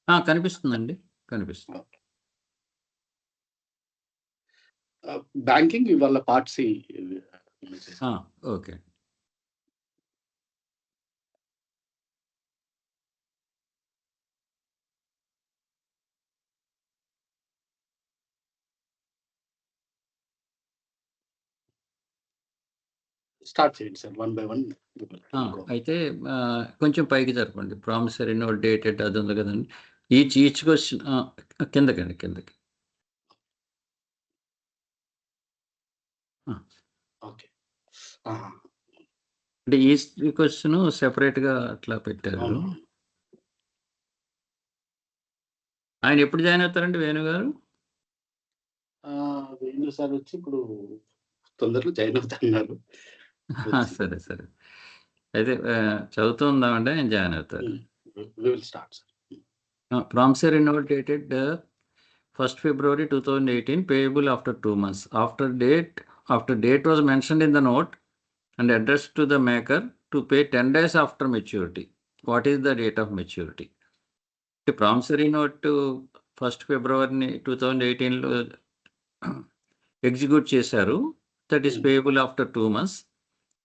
కనిపిస్తుందండి. కనిపిస్తుంది. Okay. Banking ఇవాళ పార్ట్ సి ఓకే. స్టార్ట్ చేయండి సార్. 1 బై 1 అయితే కొంచెం పైకి జరపండి. ప్రామిసరీ నోట్ డేటెడ్ అది ఉంది కదండి. ఈచ్ క్వశ్చన్ కిందకి. ఓకే. అంటే ఈచ్ క్వశ్చన్ సెపరేట్‌గా అట్లా పెట్టారు. అవును. ఆయన ఎప్పుడు జాయిన్ అవుతారండి వేణు గారు? వేణు సార్ వచ్చి ఇప్పుడు తొందరలో జాయిన్ అవుతున్నారు. సరే. అయితే చదువుతూ ఉందామంటే ఆయన జాయిన్ అవుతారు. We will start sir. Promissory note dated 1st February 2018 payable after 2 months. After date was mentioned in the note and addressed to the maker to pay 10 days after maturity. What is the date of maturity? The promissory note 1st February 2018లో execute చేశారు. That is payable after 2 months.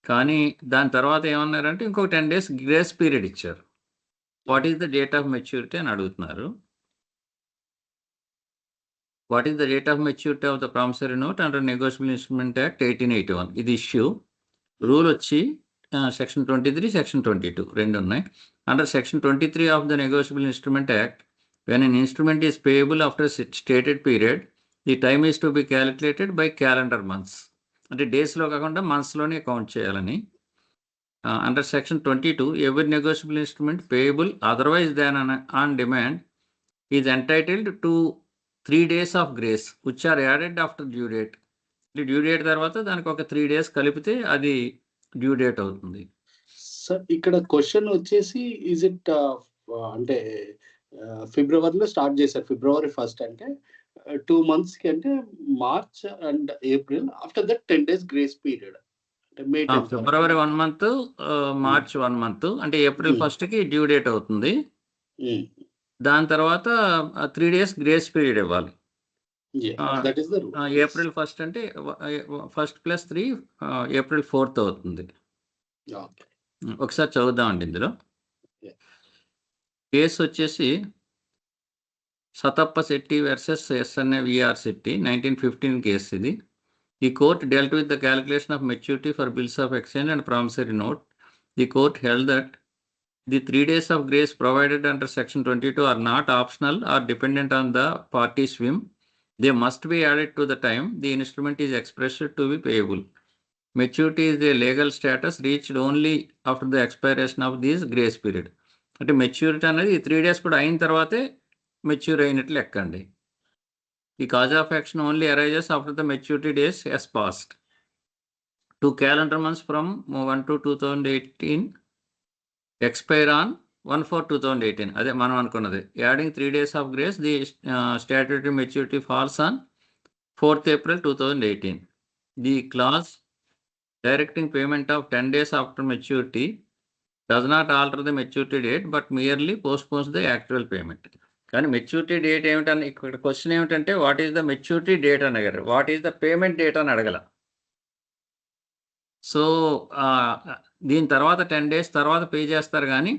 కానీ దాని తర్వాత ఏమన్నారంటే ఇంకొక 10 days grace period ఇచ్చారు. What is the date of maturity అని అడుగుతున్నారు. What is the date of maturity of the promissory note under negotiable instrument act 1881. ఇది ఇష్యూ. రూల్ వచ్చి సెక్షన్ 23, సెక్షన్ 22 రెండు ఉన్నాయి. Under section 23 of the negotiable instrument act, when an instrument is payable after stated period, the time is to be calculated by calendar months. అంటే డేస్లో కాకుండా మంత్స్లోనే count చేయాలని. Under section 22, every negotiable instrument payable otherwise than on demand is entitled to 3 days of grace which are added after due date. Due date తర్వాత దానికి ఒక 3 days కలిపితే అది due date అవుతుంది. సార్ ఇక్కడ క్వెషన్ వచ్చేసి ఈజ్ ఇట్ అంటే ఫిబ్రవరిలో స్టార్ట్ చేశారు. February 1st అంటే 2 monthsకి అంటే March and April. After that 10 days grace period. February 1 month, March 1 month, అంటే ఏప్రిల్ 1స్ట్కి డ్యూ డేట్ అవుతుంది. దాని తర్వాత 3 days గ్రేస్ పీరియడ్ ఇవ్వాలి. ఏప్రిల్ 1st అంటే 1st + 3 ఏప్రిల్ 4th అవుతుంది. ఒకసారి చదువుదామండి ఇందులో. కేసు వచ్చేసి Satappa Shetty versus SNA VR Shetty 1915 case ఇది. The court dealt with the calculation of maturity for bills of exchange and promissory note. The court held that the 3 days of grace provided under section 22 are not optional or dependent on the party's whim. They must be added to the time the instrument is expressed to be payable. Maturity is a legal status reached only after the expiration of this grace period. అంటే maturity అనేది ఈ 3 days కూడా అయిన తర్వాతే mature అయినట్లు లెక్కండి. The cause of action only arises after the maturity days has passed. 2 calendar months from 1/2/2018 expire on 1/4/2018. అదే మనం అనుకున్నది. Adding 3 days of grace, the statutory maturity falls on 4th April 2018. The clause directing payment of 10 days after maturity does not alter the maturity date but merely postpones the actual payment. కానీ maturity date ఏమిటని ఇక్కడ question ఏమిటంటే what is the maturity date అని అడిగారు. What is the payment date అని అడగల. So దీని తర్వాత 10 days తర్వాత పే చేస్తారు కానీ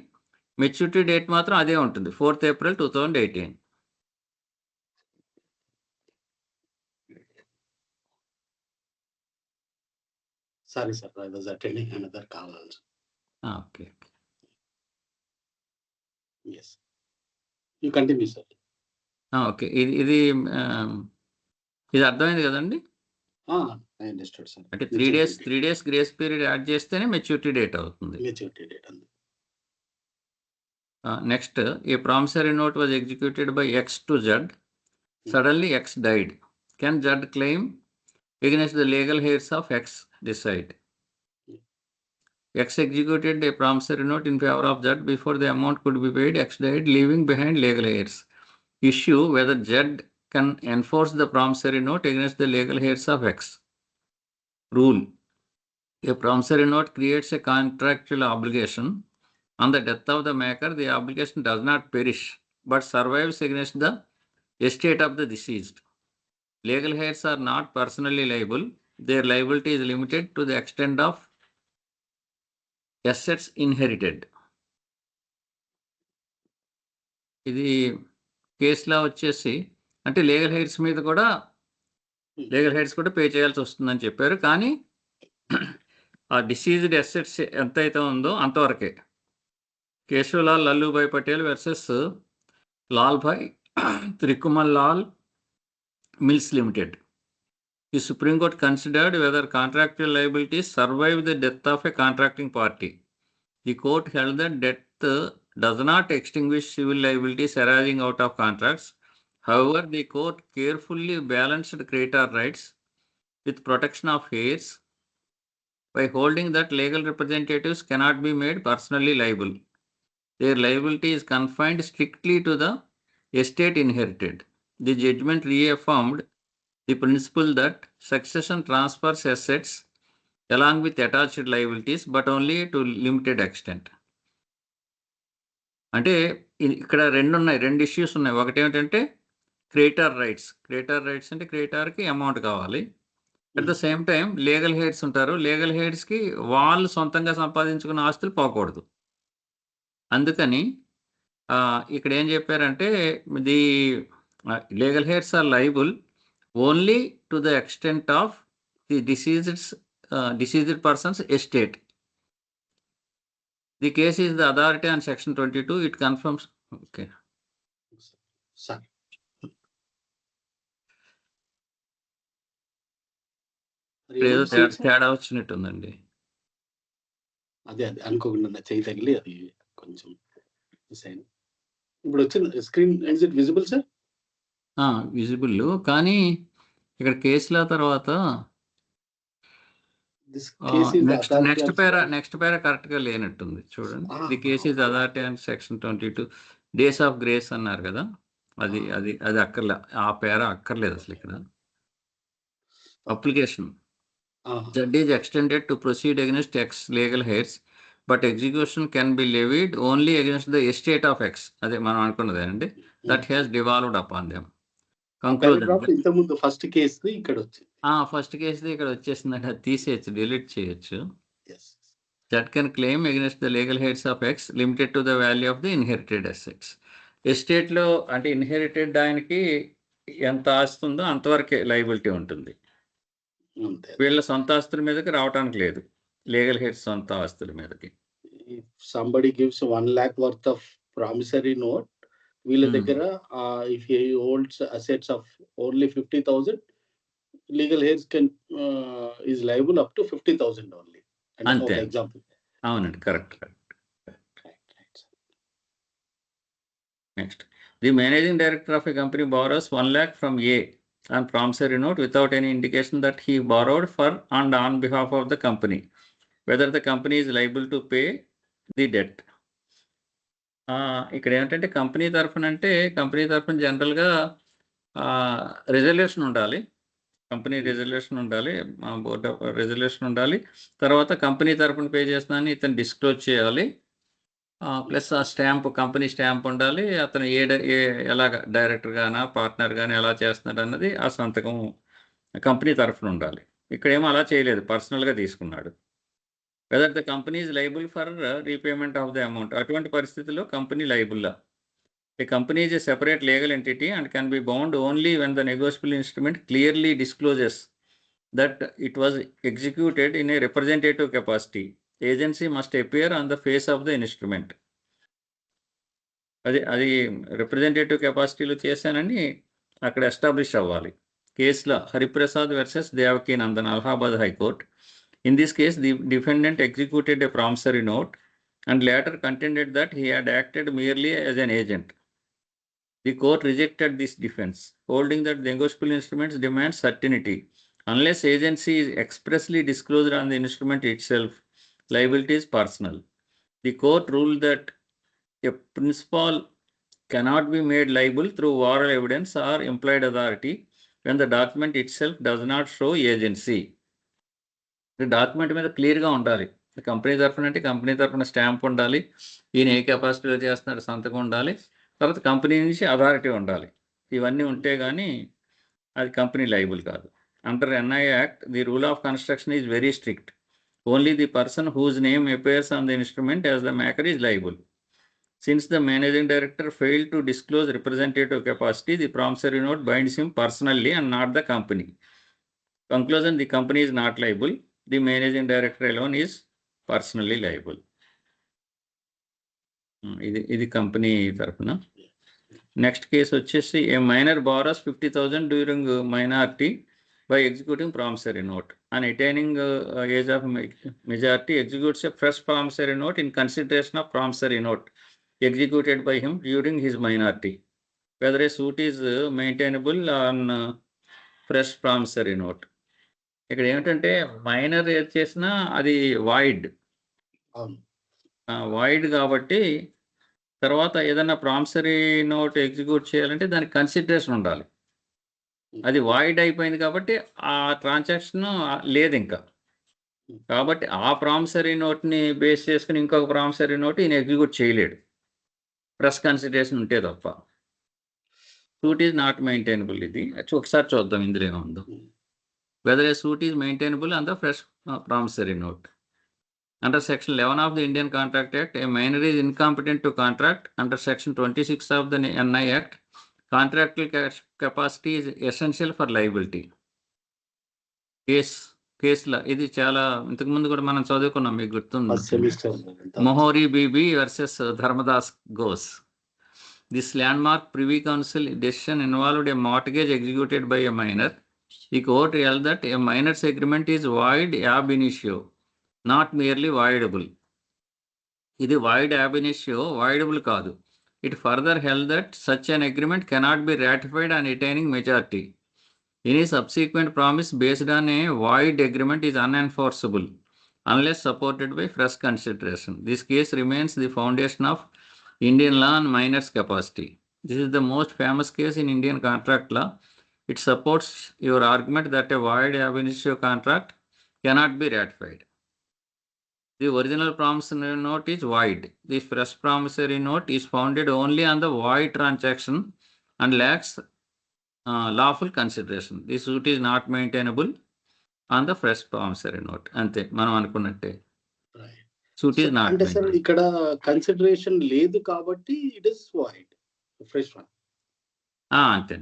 మెచ్యూరిటీ డేట్ మాత్రం అదే ఉంటుంది, 4th April 2018. Sorry, sir. I was attending another call also. Okay. Yes. You continue, sir. Okay. ఇది అర్థమైంది కదండి. I understood, sir. అంటే 3 days గ్రేస్ పీరియడ్ యాడ్ చేస్తేనే మెచ్యూరిటీ డేట్ అవుతుంది. మెచ్యూరిటీ డేట్ అండి. Next, A promissory note was executed by X to Z. Suddenly X died. Can Z claim against the legal heirs of X? Decide. X executed a promissory note in favor of Z before the amount could be paid. X died, leaving behind legal heirs. Issue whether Z can enforce the promissory note against the legal heirs of X. Rule: a promissory note creates a contractual obligation. On the death of the maker, the obligation does not perish but survives against the estate of the deceased. Legal heirs are not personally liable. Their liability is limited to the extent of assets inherited. ఇది కేసులో వచ్చేసి అంటే legal hairs మీద కూడా pay చేయాల్సి వస్తుందని చెప్పారు. కానీ ఆ డిసీజ్డ్ అసెట్స్ ఎంత అయితే ఉందో అంతవరకే. Keshavlal Lallubhai Patel versus Lalbhai Trikumlal Mills Limited. The Supreme Court considered whether contractual liabilities survive the death of a contracting party. The court held that death does not extinguish civil liabilities arising out of contracts. However, the court carefully balanced creditor rights with protection of heirs by holding that legal representatives cannot be made personally liable. Their liability is confined strictly to the estate inherited. The judgment reaffirmed the principle that succession transfers assets along with attached liabilities, but only to limited extent. అంటే ఇక్కడ రెండు issues ఉన్నాయి. ఒకటి ఏమిటంటే creditor rights అంటే క్రెడిటర్కి amount కావాలి. At the same time legal heirs ఉంటారు. లీగల్ హెయిర్స్కి వాళ్ళు సొంతంగా సంపాదించుకున్న ఆస్తులు పోకూడదు. అందుకని ఇక్కడ ఏం చెప్పారంటే the legal heirs are liable only to the extent of the deceased person's estate. The case is the authority on section 22. It confirms. Okay. Sorry. ఏదో తేడా వచ్చినట్టుందండి. అదే అనుకోకుండా చేయి తగిలి అది కొంచెం ఇప్పుడు వచ్చిన screen is it visible sir? Visible. కానీ ఇక్కడ కేసుల తర్వాత నెక్స్ట్ పేరా కరెక్ట్ గా లేనట్టుంది. చూడండి, the case is authority and section 22 days of grace అన్నారు కదా, అది అది అది అక్కర్లే, ఆ పేరా అక్కర్లేదు అసలు. ఇక్కడ application Z is extended to proceed against X legal heirs but execution can be levied only against the estate of X. అదే మనం అనుకున్నదేనండి. That has devolved upon them. First case ఇక్కడ వచ్చేసిందంటే అది తీసేయచ్చు, డిలీట్ చేయొచ్చు. That can claim against the legal heirs of X limited to the value of the inherited assets. ఎస్టేట్లో అంటే ఇన్హెరిటెడ్ దానికి ఎంత ఆస్తుందో అంతవరకే లైబిలిటీ ఉంటుంది. వీళ్ళ సొంత ఆస్తుల మీదకి రావడానికి లేదు, లీగల్ హెయిర్స్ సొంత ఆస్తుల మీదకి. somebody gives 1 lakh worth of promissory note, వీళ్ళ దగ్గర if he holds assets of only 50,000, legal heirs can is liable up to 50,000 only. అంతే, ఎగ్జాంపుల్. అవునండి, correct. Next, the managing director of a company borrows 1 lakh from A on promissory note without any indication that he borrowed for and on behalf of the company, whether the company is liable to pay the debt. ఇక్కడ ఏమిటంటే company తరఫున జనరల్గా resolution ఉండాలి, company resolution ఉండాలి, board of resolution ఉండాలి. తర్వాత company తరఫున pay చేస్తున్నానని ఇతను డిస్క్లోజ్ చేయాలి. ప్లస్ ఆ స్టాంప్, కంపెనీ స్టాంప్ ఉండాలి. అతను ఎలాగ డైరెక్టర్ గానా పార్ట్నర్ కానీ ఎలా చేస్తున్నాడు అన్నది ఆ సంతకం కంపెనీ తరఫున ఉండాలి. ఇక్కడేమో అలా చేయలేదు, పర్సనల్గా తీసుకున్నాడు. Whether the company is liable for repayment of the amount, అటువంటి పరిస్థితుల్లో company లైబుల్లా. A company is a separate legal entity and can be bound only when the negotiable instrument clearly discloses that it was executed in a representative capacity. Agency must appear on the face of the instrument. అది representative కెపాసిటీలో చేశానని అక్కడ establish అవ్వాలి. కేసులో Hariprasad versus Devaki Nandan, Allahabad high court. In this case, the defendant executed a promissory note and later contended that he had acted merely as an agent. The court rejected this defense, holding that the negotiable instruments demand certainty. Unless agency is expressly disclosed on the instrument itself, liability is personal. The court ruled that a principal cannot be made liable through oral evidence or implied authority when the document itself does not show agency. Document మీద క్లియర్గా ఉండాలి. Company తరఫున అంటే company తరఫున stamp ఉండాలి, ఈయన ఏ కెపాసిటీలో చేస్తున్నాడు సంతకం ఉండాలి. తర్వాత కంపెనీ నుంచి అథారిటీ ఉండాలి. ఇవన్నీ ఉంటే గానీ అది కంపెనీ లయబుల్ కాదు. Under NI act the rule of construction is very strict. Only the person whose name appears on the instrument as the maker is liable. Since the managing director failed to disclose representative capacity, the promissory note binds him personally and not the company. Conclusion: the company is not liable. The managing director alone is personally liable. ఇది company తరఫున. Next case వచ్చేసి a minor borrows 50,000 during minority by executing promissory note. On attaining age of majority, executes a fresh promissory note in consideration of promissory note executed by him during his minority. Whether a suit is maintainable on fresh promissory note. ఇక్కడ ఏమిటంటే minor ఏది చేసినా అది void. Void కాబట్టి తర్వాత ఏదైనా promissory note execute చేయాలంటే దానికి కన్సిడరేషన్ ఉండాలి. అది వాయిడ్ అయిపోయింది కాబట్టి ఆ ట్రాన్సాక్షన్ లేదు ఇంకా. కాబట్టి ఆ ప్రామిసరీ నోట్ని బేస్ చేసుకుని ఇంకొక ప్రామిసరీ నోట్ ఈయన ఎగ్జిక్యూట్ చేయలేడు, ప్రెస్ కన్సిడరేషన్ ఉంటే తప్ప. Suit is not maintainable. ఇది ఒకసారి చూద్దాం ఇందులో ఏముందో. Whether a suit is maintainable on the fresh promissory note. Under Section 11 of the Indian Contract Act, a minor is incompetent to contract. Under Section 26 of the NI Act, contractual capacity is essential for liability. కేసులో ఇది చాలా ఇంతకుముందు కూడా మనం చదువుకున్నాం, మీకు గుర్తుంది. Mohori Bibee versus Dharmodas Ghose. This landmark Privy Council decision involved a mortgage executed by a minor. The court held that a minor's agreement is void ab initio, not merely voidable. ఇది void ab initio, voidable కాదు. It further held that such an agreement cannot be ratified on attaining majority. Any subsequent promise based on a void agreement is unenforceable unless supported by fresh consideration. This case remains the foundation of Indian law on minors' capacity. This is the most famous case in Indian contract law. It supports your argument that a void ab initio contract cannot be ratified. The original promissory note is void. The fresh promissory note is founded only on the void transaction and lacks lawful consideration. The suit is not maintainable on the fresh promissory note. అంతే మనం అనుకున్నట్టే. Suit is not. అంటే sir ఇక్కడ consideration లేదు కాబట్టి it is void, fresh one. అంతే.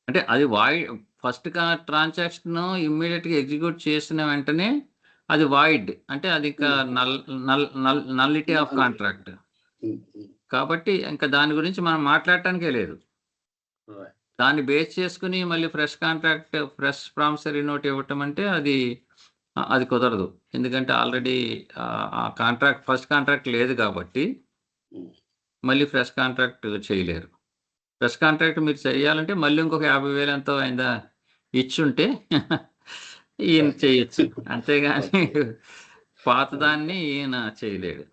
అంటే అది వాయిడ్ ఫస్ట్ ట్రాన్సాక్షన్ ఇమ్మీడియట్గా ఎగ్జిక్యూట్ చేసిన వెంటనే అది వాయిడ్, అంటే అది ఇంకా నల్లిటీ ఆఫ్ కాంట్రాక్ట్ కాబట్టి ఇంకా దాని గురించి మనం మాట్లాడటానికే లేదు. దాన్ని బేస్ చేసుకుని మళ్ళీ ఫ్రెష్ ప్రామిసరీ నోట్ ఇవ్వటం అంటే అది కుదరదు. ఎందుకంటే ఆల్రెడీ ఆ కాంట్రాక్ట్ ఫస్ట్ కాంట్రాక్ట్ లేదు కాబట్టి మళ్ళీ ఫ్రెష్ కాంట్రాక్ట్ చేయలేరు. ఫ్రెష్ కాంట్రాక్ట్ మీరు చేయాలంటే మళ్ళీ ఇంకొక 50,000 ఎంతో అయిందా ఇచ్చుంటే ఈయన చేయొచ్చు, అంతేగాని పాతదాన్ని ఈయన చేయలేడు.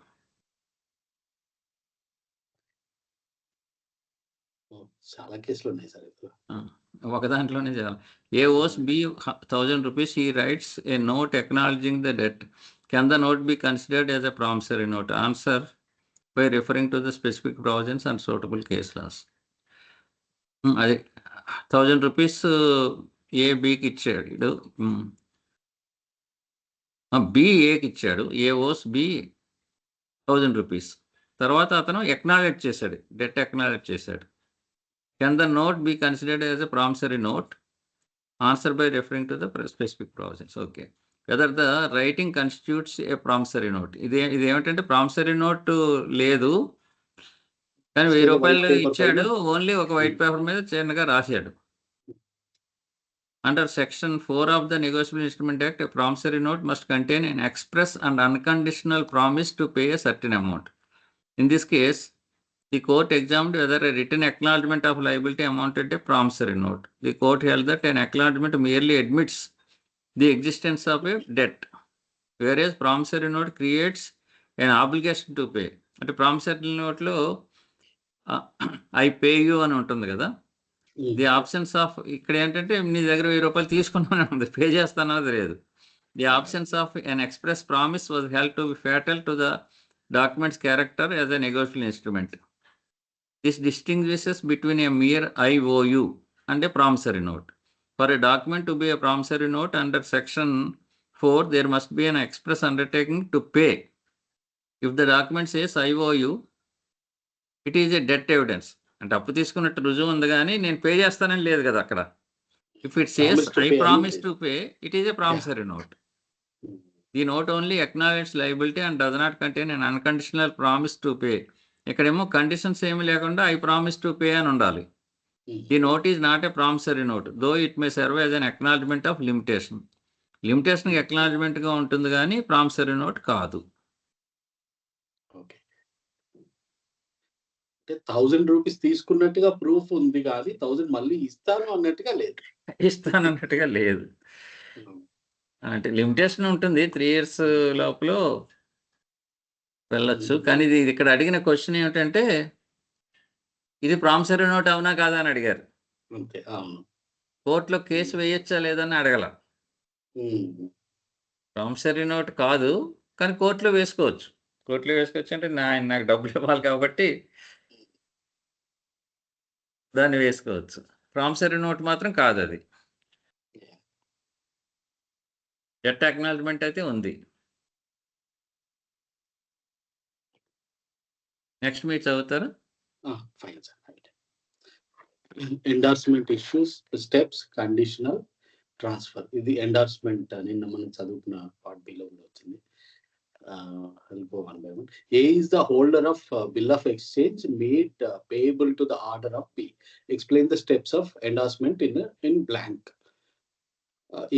చాలా కేసులు ఉన్నాయి సార్. ఒక దాంట్లోనే చేయాలి. ఏ ఓస్ B 1,000 rupees, he writes a note acknowledging the debt. Can the note be considered as a promissory note? Answer by referring to the specific provisions and suitable case laws. అది 1,000 rupees ఏ బికి ఇచ్చాడు, B ఏకి ఇచ్చాడు. ఏ ఓస్ B 1,000 rupees. తర్వాత అతను acknowledge చేశాడు, debt acknowledge చేశాడు. Can the note be considered as a promissory note? Answer by referring to the specific provisions. Okay. Whether the writing constitutes a promissory note. ఇది ఏమిటంటే ప్రామిసరీ నోట్ లేదు కానీ 1,000 రూపాయలు ఇచ్చాడు, ఓన్లీ ఒక వైట్ పేపర్ మీద చిన్నగా రాశాడు. Under Section 4 of the Negotiable Instrument Act, a promissory note must contain an express and unconditional promise to pay a certain amount. In this case, the court examined whether a written acknowledgement of liability amounted to a promissory note. The court held that an acknowledgement merely admits the existence of a debt, whereas promissory note creates an obligation to pay. అంటే promissory నోట్లో I pay you అని ఉంటుంది కదా, the options of ఇక్కడ ఏంటంటే నీ దగ్గర 1,000 రూపాయలు తీసుకున్నానే ఉంది, పే చేస్తానన్నది లేదు. The options of an express promise was held to be fatal to the document's character as a negotiable instrument. This distinguishes between a mere IOU and a promissory note. For a document to be a promissory note under Section 4, there must be an express undertaking to pay. If the document says IOU, it is a debt evidence. అంటే అప్పు తీసుకున్నట్టు రుజువు ఉంది కానీ నేను pay చేస్తానని లేదు కదా అక్కడ. If it says Promise to I pay promise అని to pay, it is a promissory note. The note only acknowledges liability and does not contain an unconditional promise to pay. ఇక్కడేమో కండిషన్స్ ఏమి లేకుండా I promise to pay అని ఉండాలి. The note is not a promissory note, though it may serve as an acknowledgement of limitation. Limitation acknowledgement గా ఉంటుంది కానీ promissory note కాదు. Okay. అంటే 1000 రూపీస్ తీసుకున్నట్టుగా ప్రూఫ్ ఉంది కానీ 1000 మళ్ళీ ఇస్తాను అన్నట్టుగా లేదు. ఇస్తానన్నట్టుగా లేదు. అంటే లిమిటేషన్ ఉంటుంది 3 years లోపల వెళ్ళొచ్చు. కానీ ఇది ఇక్కడ అడిగిన క్వశ్చన్ ఏమిటంటే ఇది ప్రామిసరీ నోట్ అవునా కాదా అని అడిగారు. అంతే. అవును. కోర్టులో కేసు వేయొచ్చా లేదని అడగల. ప్రామిసరీ నోట్ కాదు కానీ కోర్టులో వేసుకోవచ్చు. కోర్టులో వేసుకోవచ్చు అంటే నాకు డబ్బులు ఇవ్వాలి కాబట్టి దాన్ని వేసుకోవచ్చు. ప్రామిసరీ నోట్ మాత్రం కాదు అది. డెట్ అక్నాలెడ్జ్‌మెంట్ అయితే ఉంది. నెక్స్ట్ మీరు చదువుతారా? Fine sir. Endorsement issues, steps, conditional transfer. ఇది ఎండార్స్మెంట్ నిన్న మనం చదువుకున్న పార్ట్ బిలో వచ్చింది. I'll go one by one. A is the holder of bill of exchange made payable to the order of B. Explain the steps of endorsement in blank.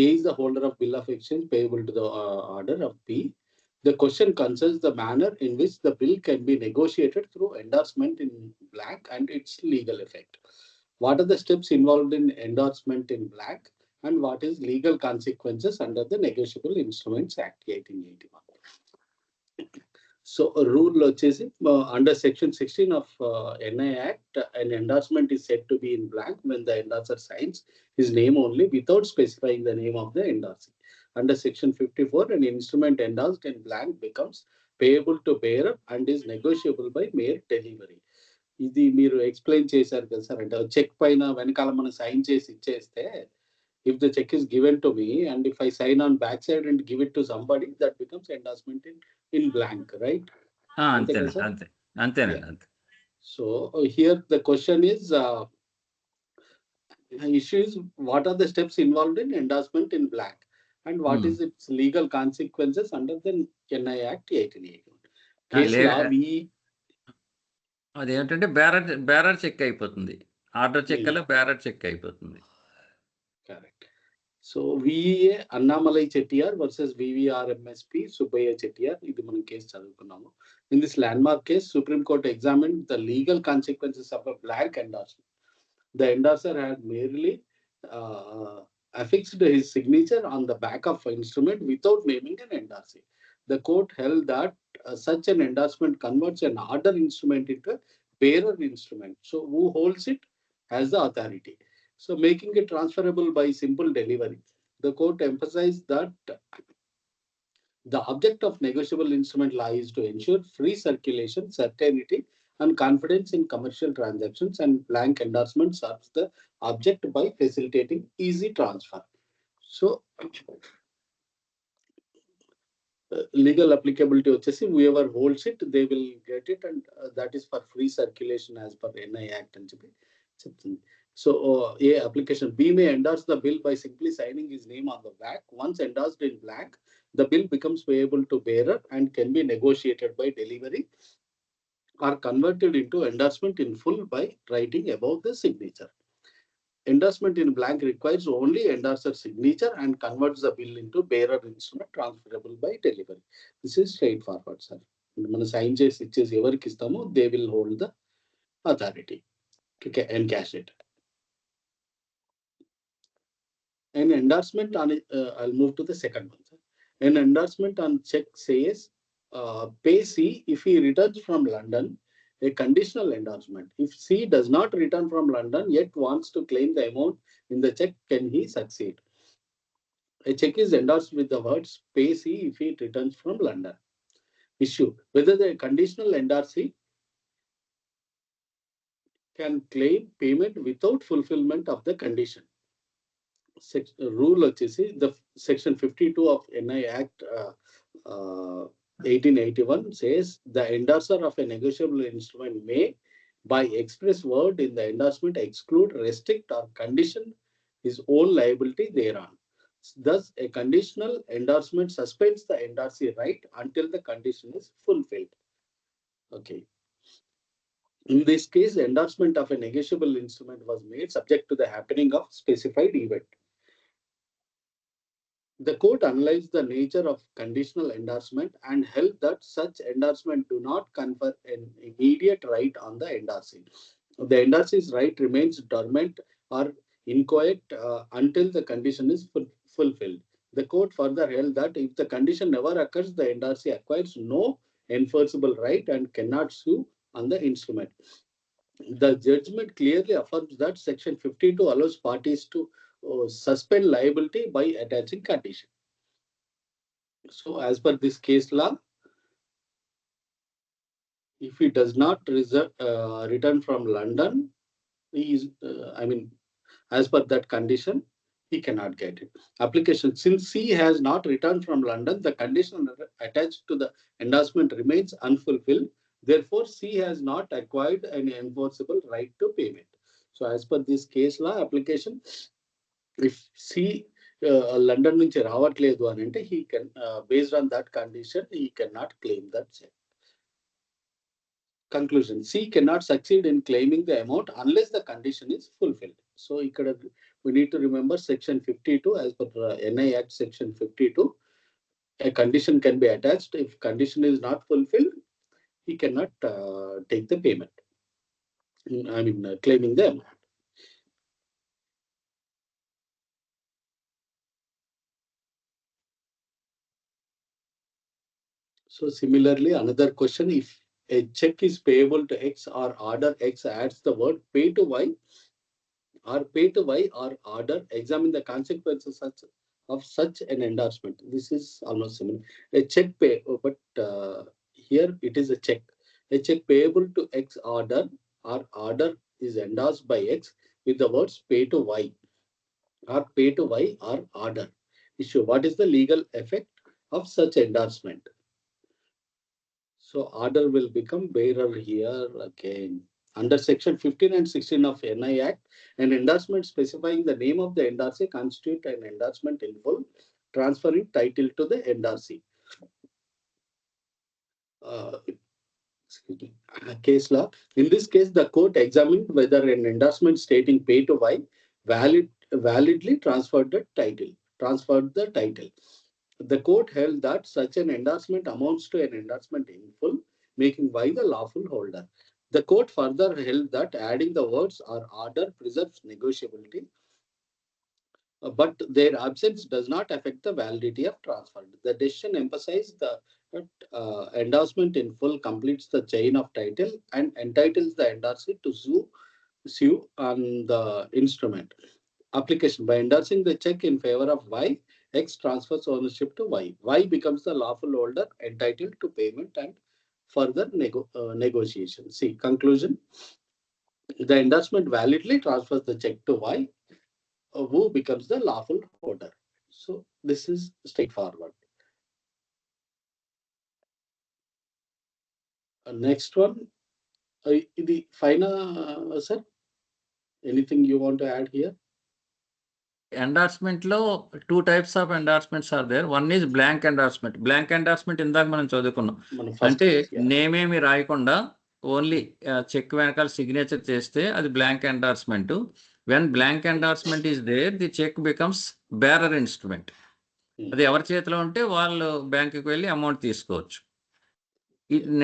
A is the holder of bill of exchange payable to the order of B. The question concerns the manner in which the bill can be negotiated through endorsement in blank and its legal effect. What are the steps involved in endorsement in blank and what is legal consequences under the Negotiable Instruments Act 1881? So a rule వచ్చేసి under section 16 of NI Act, an endorsement is said to be in blank when the endorser signs his name only without specifying the name of the endorsee. Under section 54, an instrument endorsed in blank becomes payable to bearer and is negotiable by mere delivery. ఇది మీరు explain చేశారు కదా sir. అంటే check పైన వెనకాల మనం sign చేసి ఇచ్చేస్తే if the check is given to me and if I sign on backside and give it to somebody, that becomes endorsement in blank, right? అంతేనండి. So here the question is issue is what are the steps involved in endorsement in blank and what is its legal consequences under the NI Act 1881. అదేంటంటే bearer check అయిపోతుంది. Order check అలా bearer check అయిపోతుంది. Correct. So VEA Annamalai Chettiar versus VVRMSP Subbaiah Chettiar, ఇది మనం case చదువుకున్నాము. In this landmark case, Supreme Court examined the legal consequences of a blank endorsement. The endorser had merely affixed his signature on the back of an instrument without naming an endorsee. The court held that such an endorsement converts an order instrument into a bearer instrument. So who holds it has the authority. So making it transferable by simple delivery. The court emphasized that the object of negotiable instrument law is to ensure free circulation, certainty, and confidence in commercial transactions, and blank endorsement serves the object by facilitating easy transfer. So legal applicability వచ్చేసి whoever holds it, they will get it, and that is for free circulation as per NI Act అని చెప్పి చెప్తుంది. So A application, B may endorse the bill by simply signing his name on the back. Once endorsed in blank, the bill becomes payable to bearer and can be negotiated by delivery or converted into endorsement in full by writing above the signature. Endorsement in blank requires only endorser signature and converts the bill into bearer instrument transferable by delivery. This is straightforward, sir. మనం sign చేసి ఇచ్చేసి ఎవరికి ఇస్తామో they will hold the authority to encash it. An endorsement on I'll move to the second one, sir. An endorsement on check says pay C if he returns from London, a conditional endorsement. If C does not return from London yet wants to claim the amount in the check, can he succeed? A check is endorsed with the words pay C if he returns from London. Issue whether the conditional endorsee can claim payment without fulfillment of the condition. Rule వచ్చేసి the section 52 of NI Act 1881 says the endorser of a negotiable instrument may, by express word in the endorsement, exclude, restrict, or condition his own liability thereon. Thus, a conditional endorsement suspends the endorsee right until the condition is fulfilled. Okay. In this case, the endorsement of a negotiable instrument was made subject to the happening of specified event. The court analyzed the nature of conditional endorsement and held that such endorsement do not confer an immediate right on the endorsee. The endorsee's right remains dormant or inchoate until the condition is fulfilled. The court further held that if the condition never occurs, the endorsee acquires no enforceable right and cannot sue on the instrument. The judgment clearly affirms that Section 52 allows parties to suspend liability by attaching condition. So, as per this case law, if he does not return from London, he is, as per that condition, he cannot get it. Application. Since he has not returned from London, the condition attached to the endorsement remains unfulfilled. Therefore, C has not acquired an enforceable right to payment. So, as per this case law application, if C London నుంచి రావట్లేదు అని అంటే he can, based on that condition, he cannot claim that check. Conclusion. C cannot succeed in claiming the amount unless the condition is fulfilled. So, we need to remember Section 52 as per NI Act Section 52. A condition can be attached. If condition is not fulfilled, he cannot take the payment. Claiming the amount. So, similarly, another question: if a check is payable to X or order X adds the word pay to Y, or pay to Y or order, examine the consequences of such an endorsement. This is almost similar. A check pay, but here it is a check. A check payable to X order or order is endorsed by X with the words pay to Y or pay to Y or order. Issue. What is the legal effect of such endorsement? So order will become bearer here again. Under Section 15 and 16 of NI Act, an endorsement specifying the name of the endorsee constitutes an endorsement in full, transferring title to the endorsee. Case law. In this case, the court examined whether an endorsement stating pay to Y validly transferred the title. The court held that such an endorsement amounts to an endorsement in full, making Y the lawful holder. The court further held that adding the words or order preserves negotiability, but their absence does not affect the validity of transfer. The decision emphasized that endorsement in full completes the chain of title and entitles the endorsee to sue on the instrument. Application. By endorsing the check in favor of Y, X transfers ownership to Y. Y becomes the lawful holder entitled to payment and further negotiation. See, conclusion. The endorsement validly transfers the check to Y, who becomes the lawful holder. So, this is straightforward. Next one. The final, sir. Anything you want to add here? Endorsement లో 2 types of endorsements are there. One is blank endorsement. Blank endorsement ఇందాక మనం చదువుకున్నాం. అంటే name ఏమి రాయకుండా only check వెనకాల signature చేస్తే అది blank endorsement. When blank endorsement is there, the cheque becomes bearer instrument. అది ఎవరి చేతిలో ఉంటే వాళ్ళు బ్యాంకుకి వెళ్ళి అమౌంట్ తీసుకోవచ్చు.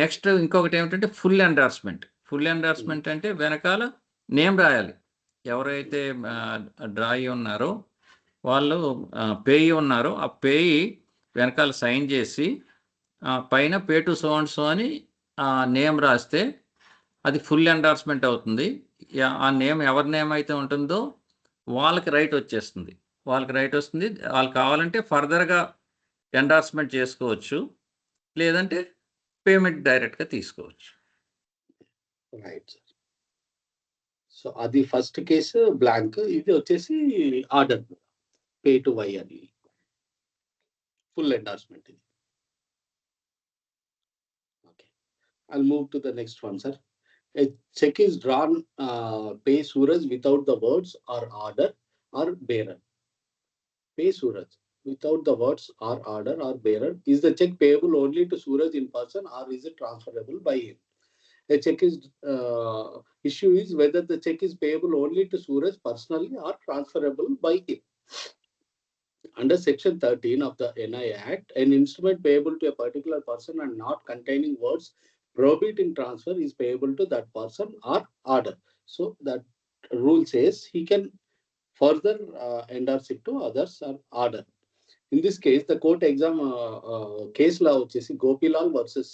నెక్స్ట్ ఇంకొకటి ఏమిటంటే ఫుల్ ఎండార్స్మెంట్. ఫుల్ ఎండార్స్మెంట్ అంటే వెనకాల నేమ్ రాయాలి. ఎవరైతే డ్రాయి ఉన్నారో వాళ్ళు పేయి ఉన్నారో ఆ పేయి వెనకాల సైన్ చేసి పైన pay to so and so అని నేమ్ రాస్తే అది ఫుల్ ఎండార్స్మెంట్ అవుతుంది. ఆ నేమ్ ఎవరి నేమ్ అయితే ఉంటుందో వాళ్ళకి రైట్ వచ్చేస్తుంది. వాళ్ళు కావాలంటే ఫర్దర్గా ఎండార్స్మెంట్ చేసుకోవచ్చు, లేదంటే పేమెంట్ డైరెక్ట్గా తీసుకోవచ్చు. రైట్. సో అది ఫస్ట్ కేసు బ్లాంక్. ఇది వచ్చేసి ఆర్డర్ పే టు వై అని ఫుల్ ఎండార్స్మెంట్ ఇది. Okay, I move to the next one sir. A check is drawn, pay Suraj without the words or order or bearer. Pay Suraj without the words or order or bearer. Is the check payable only to Suraj in person or is it transferable by him? A check is issue is whether the check is payable only to Suraj personally or transferable by him. Under Section 13 of the NI Act, an instrument payable to a particular person and not containing words prohibiting transfer is payable to that person or order. So that rule says he can further endorse it to others or order. In this case, the court exam case law వచ్చేసి Gopilal versus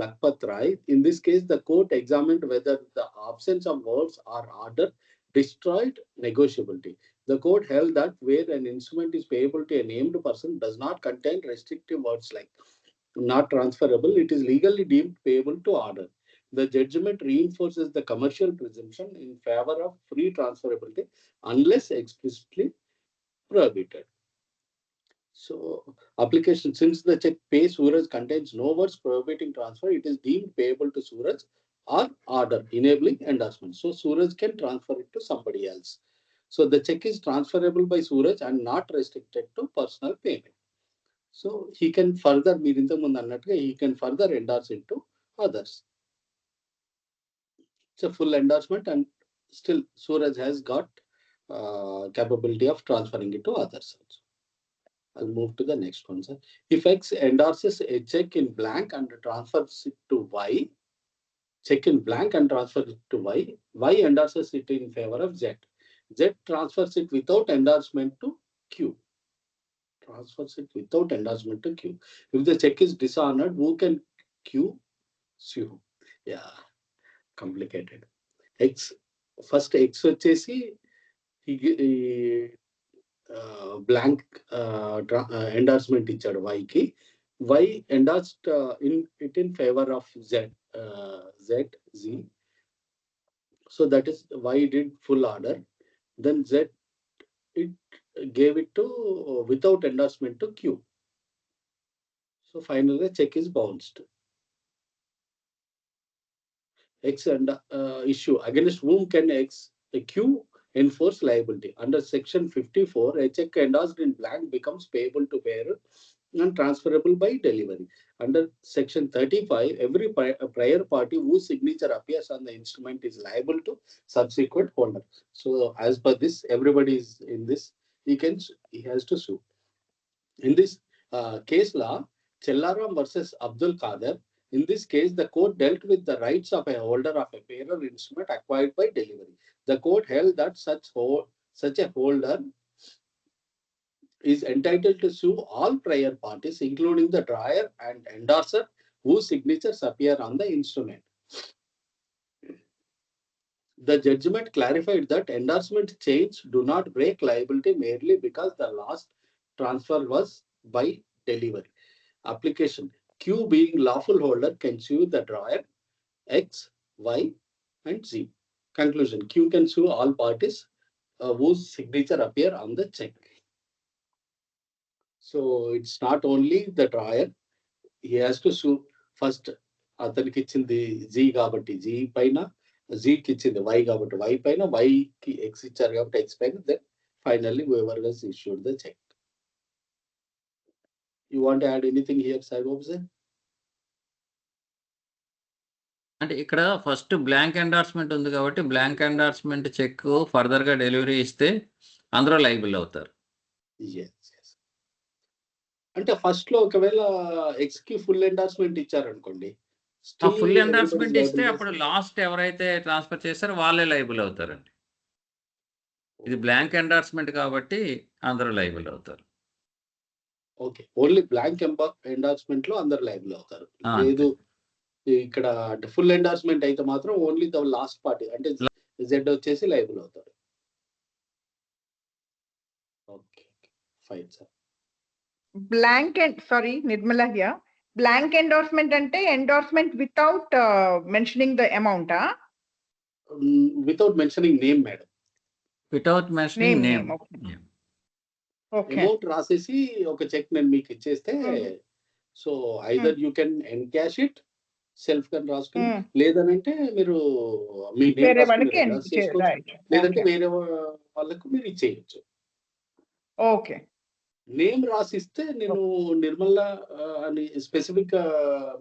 Lakpat Rai. In this case, the court examined whether the absence of words or order destroyed negotiability. The court held that where an instrument is payable to a named person does not contain restrictive words like not transferable, it is legally deemed payable to order. The judgment reinforces the commercial presumption in favor of free transferability unless explicitly prohibited. So, application, since the check pay Suraj contains no words prohibiting transfer, it is deemed payable to Suraj or order enabling endorsement. So, Suraj can transfer it to somebody else. So, the check is transferable by Suraj and not restricted to personal payment. So, he can further, he can further endorse it to others. It's a full endorsement and still Suraj has got capability of transferring it to others also. I'll move to the next one, sir. If X endorses a check in blank and transfers it to Y, check in blank and transfers it to Y, Y endorses it in favor of Z. Z transfers it without endorsement to Q. Transfers it without endorsement to Q. If the check is dishonored, who can Q sue? Yeah, complicated. X, first X వచ్చేసి blank endorsement ఇచ్చాడు వైకి. Y endorsed in favour of Z జీ. So that is Y did full order, then Z it gave it to without endorsement to Q. So final గా cheque is bounced. X and issue against whom can Q enforce liability? Under Section 54, a check endorsed in blank becomes payable to bearer and transferable by delivery. Under Section 35, every prior party whose signature appears on the instrument is liable to subsequent holder. So, as per this, everybody is in this. He has to sue. In this case law, Chellaram versus Abdul Qadir. In this case, the court dealt with the rights of a holder of a bearer instrument acquired by delivery. The court held that such a holder is entitled to sue all prior parties, including the drawer and endorser whose signatures appear on the instrument. The judgment clarified that endorsement chains do not break liability merely because the last transfer was by delivery. Application, Q being lawful holder can sue the drawer X, Y, and Z. Conclusion, Q can sue all parties whose signature appear on the check. So it's not only the drawer, he has to sue first. అతనికి ఇచ్చింది G కాబట్టి G పైన, జీకి ఇచ్చింది why కాబట్టి why పైన, వైకి X ఇచ్చారు కాబట్టి X పైన, then finally whoever has issued the check. You want to add anything here, Saibab sir? అంటే ఇక్కడ ఫస్ట్ బ్లాంక్ ఎండార్స్మెంట్ ఉంది కాబట్టి బ్లాంక్ ఎండార్స్మెంట్ చెక్ ఫర్దర్ గా డెలివరీ ఇస్తే అందరూ లైబుల్ అవుతారు. అంటే ఫస్ట్ లో ఒకవేళ ఎక్స్ కి ఫుల్ ఎండార్స్మెంట్ ఇచ్చారనుకోండి, ఫుల్ ఎండార్స్మెంట్ ఇస్తే అప్పుడు లాస్ట్ ఎవరైతే ట్రాన్స్ఫర్ చేస్తారో వాళ్ళే లైబుల్ అవుతారండి. ఇది బ్లాంక్ ఎండార్స్మెంట్ కాబట్టి అందరూ లైబుల్ అవుతారు. ఓకే, ఓన్లీ బ్లాంక్ ఎండార్స్మెంట్ లో అందరు లైబుల్ అవుతారు. లేదు ఇక్కడ ఫుల్ ఎండార్స్మెంట్ అయితే మాత్రం ఓన్లీ ద లాస్ట్ పార్టీ అంటే జెడ్ వచ్చేసి లైబుల్ అవుతారు. Okay, fine sir. Blank and sorry, Nirmala here. Blank endorsement ante endorsement without mentioning the amount. Without mentioning name madam. Without mentioning name. Okay. Amount రాసేసి ఒక check నేను మీకు ఇచ్చేస్తే, so either you can encash it self గా రాసుకుని, లేదనంటే మీరు మీ name వేరే రాసుకుని వాళ్ళకి endorse చేసుకోవచ్చు, రైట్. లేదంటే వేరే వాళ్ళకు మీరు ఇచ్చేయచ్చు. ఓకే. నేమ్ రాసిస్తే నేను నిర్మల అని స్పెసిఫిక్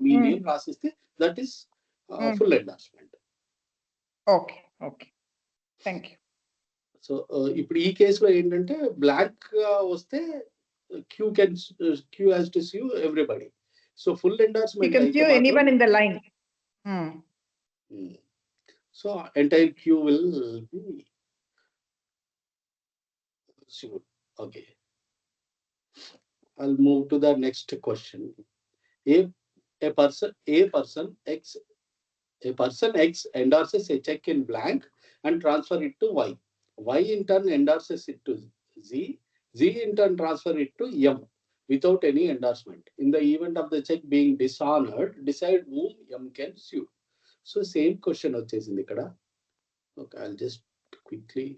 మీ నేమ్ రాసిస్తే that is full endorsement. Okay. Okay. Thank you. So ఇప్పుడు ఈ కేసులో ఏంటంటే బ్లాంక్ వస్తే Q has to sue everybody. So full You endorsement can అయితే sue anyone మాత్రం in the line. So entire Q will be sued. Okay. I'll move to the next question. A person X endorses a check in blank and transfer it to Y. Y in turn endorses it to Z. Z in turn transfer it to M without any endorsement. In the event of the check being dishonored, decide whom M can sue. So same question వచ్చేసింది ఇక్కడ. Okay, I'll just quickly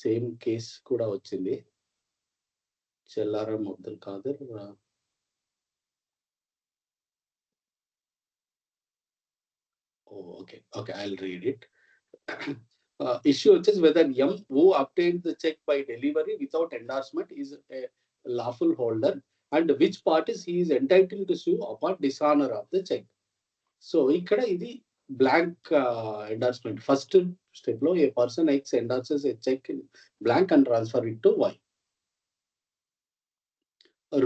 same case కూడా వచ్చింది. Chellaram Abdul Khader. Okay, I'll read it. Issue is whether M who obtained the check by delivery without endorsement is a lawful holder, and which parties he is entitled to sue upon dishonor of the check. So ikkada idi blank endorsement. First step lo a person X endorses a check in blank and transfer it to Y.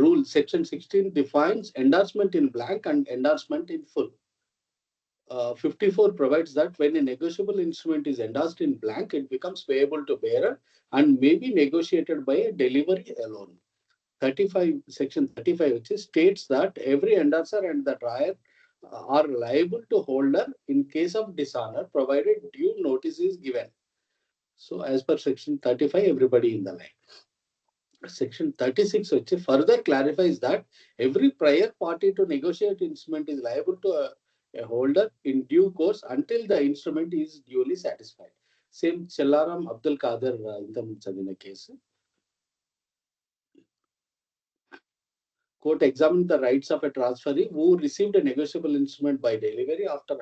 Rule section 16 defines endorsement in blank and endorsement in full. 54 provides that when a negotiable instrument is endorsed in blank, it becomes payable to bearer and may be negotiated by a delivery alone. 35 section 35 which states that every endorser and the drawer are liable to holder in case of dishonor provided due notice is given. So as per section 35, everybody in the line. Section 36 which further clarifies that every prior party to negotiate instrument is liable to a holder in due course until the instrument is duly satisfied. Same Chellaram Abdul Qadir intam chadina case. Court examined the rights of a transferee who received a negotiable instrument by delivery after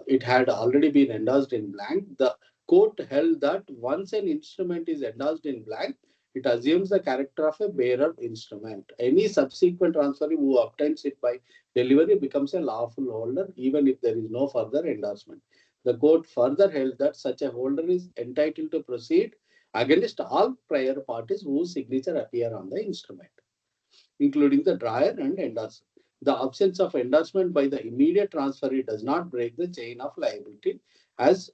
it had already been endorsed in blank. The court held that once an instrument is endorsed in blank, it assumes the character of a bearer instrument. Any subsequent transferee who obtains it by delivery becomes a lawful holder even if there is no further endorsement. The court further held that such a holder is entitled to proceed against all prior parties whose signature appear on the instrument, including the drawer and endorser. The absence of endorsement by the immediate transferee does not break the chain of liability, as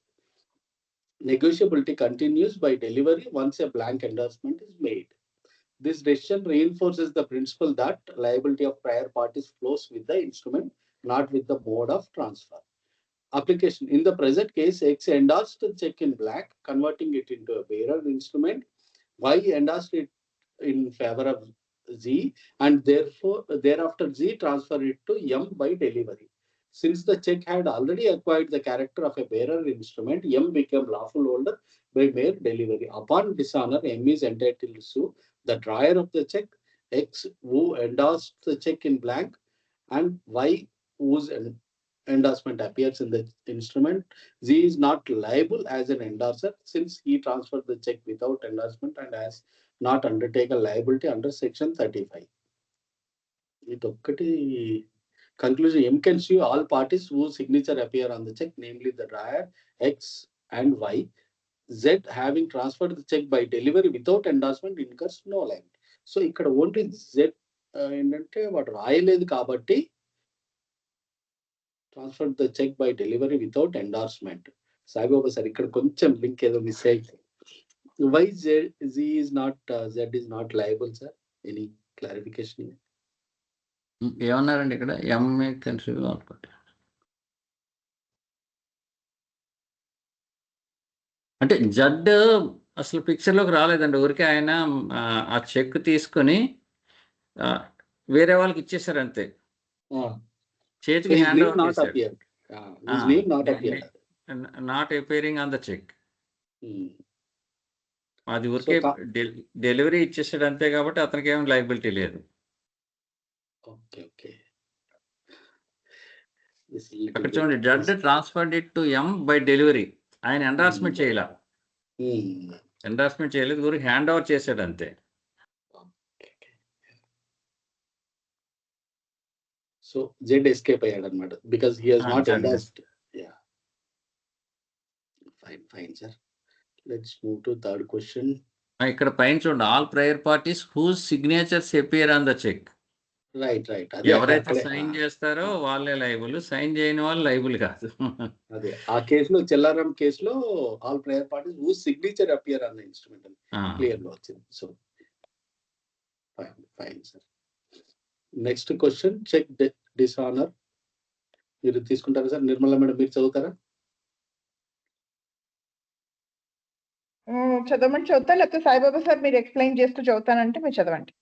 negotiability continues by delivery once a blank endorsement is made. This decision reinforces the principle that liability of prior parties flows with the instrument, not with the mode of transfer. Application. In the present case, X endorsed the check in blank, converting it into a bearer instrument. Y endorsed it in favor of Z, and therefore thereafter Z transferred it to M by delivery. Since the check had already acquired the character of a bearer instrument, M became lawful holder by mere delivery. Upon dishonor, M is entitled to sue the drawer of the check, X who endorsed the check in blank, and Y whose endorsement appears in the instrument. Z is not liable as an endorser since he transferred the check without endorsement and has not undertaken liability under section 35. Conclusion, M can sue all parties whose signature appear on the check, namely the drawer, X and Y. Z having transferred the check by delivery without endorsement incurs no liability. So ఇక్కడ only Z ఏంటంటే వాడు రాయలేదు కాబట్టి transfer the cheque by delivery without endorsement. Saibaba sir ఇక్కడ కొంచెం link ఏదో miss అయింది. Why Z is not liable, sir? Any clarification? ఏమన్నారండి ఇక్కడ? ఎంఏ కన్సీవ్ అనుకోండి. అంటే జడ్ అసలు పిక్చర్లోకి రాలేదండి. ఊరికే ఆయన ఆ చెక్ తీసుకొని వేరే వాళ్ళకి ఇచ్చేసారు అంతే. చేతికి హ్యాండ్ ఓవర్ చేశాడు. Not appearing on the cheque. అది సో ఊరికే డెలివరీ ఇచ్చేసాడు అంతే కాబట్టి అతనికి ఏం లైబిలిటీ లేదు. ఓకే. ఓకే. అక్కడ చూడండి, Z transferred it to M by delivery. ఆయన ఎండార్స్మెంట్ చేయలే. ఎండార్స్మెంట్ చేయలేదు, ఊరికి హ్యాండ్ ఓవర్ చేశాడు అంతే. సో జెడ్ ఎస్కేప్ అయ్యాడు అనమాట because he has not endorsed. Yeah, fine sir. Let's move to third question. ఇక్కడ పైన చూడండి, all prior parties whose signatures appear on the cheque. Right. ఎవరైతే సైన్ చేస్తారో వాళ్ళే లైబుల్, సైన్ చేయని వాళ్ళు లైబుల్ కాదు. అదే ఆ కేసులో, చెల్లారం కేసులో all prior parties whose signature appear on the instrument clear గా వచ్చింది. So fine sir. Next question, cheque dishonour. మీరు తీసుకుంటారా సార్? నిర్మలా మేడం మీరు చదువుతారా? చదవమని చదువుతా, లేకపోతే సాయిబాబా సార్ మీరు ఎక్స్ప్లెయిన్ చేస్తూ చదువుతానంటే మీరు చదవండి.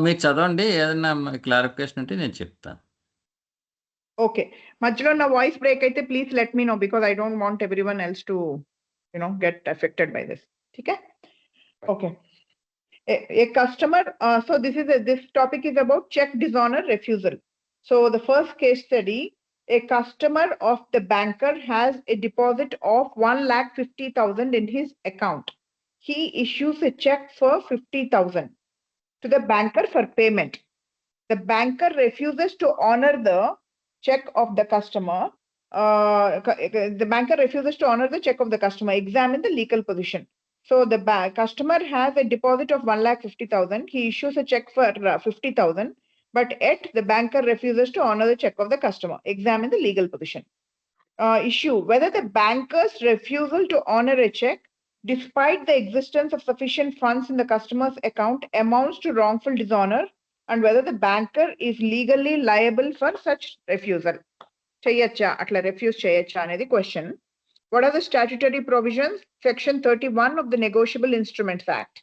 మీరు చదవండి, ఏదైనా క్లారిఫికేషన్ ఉంటే నేను చెప్తాను. ఓకే, మధ్యలో నా వాయిస్ బ్రేక్ అయితే please let me know because I don't want everyone else to get affected by this. Okay. Okay. A customer, so this topic is about check dishonor refusal. So the first case study, a customer of the banker has a deposit of 1,50,000 in his account. He issues a check for 50,000 to the banker for payment. The banker refuses to honor the check of the customer. The banker refuses to honor the check of the customer. Examine the legal position. So the customer has a deposit of 1,50,000. He issues a check for 50,000, but yet the banker refuses to honor the check of the customer. Examine the legal position. Issue, whether the banker's refusal to honor a check despite the existence of sufficient funds in the customer's account amounts to wrongful dishonor, and whether the banker is legally liable for such refusal. Cheyacha, atla refuse cheyacha anedi question. What are the statutory provisions? Section 31 of the Negotiable Instruments Act.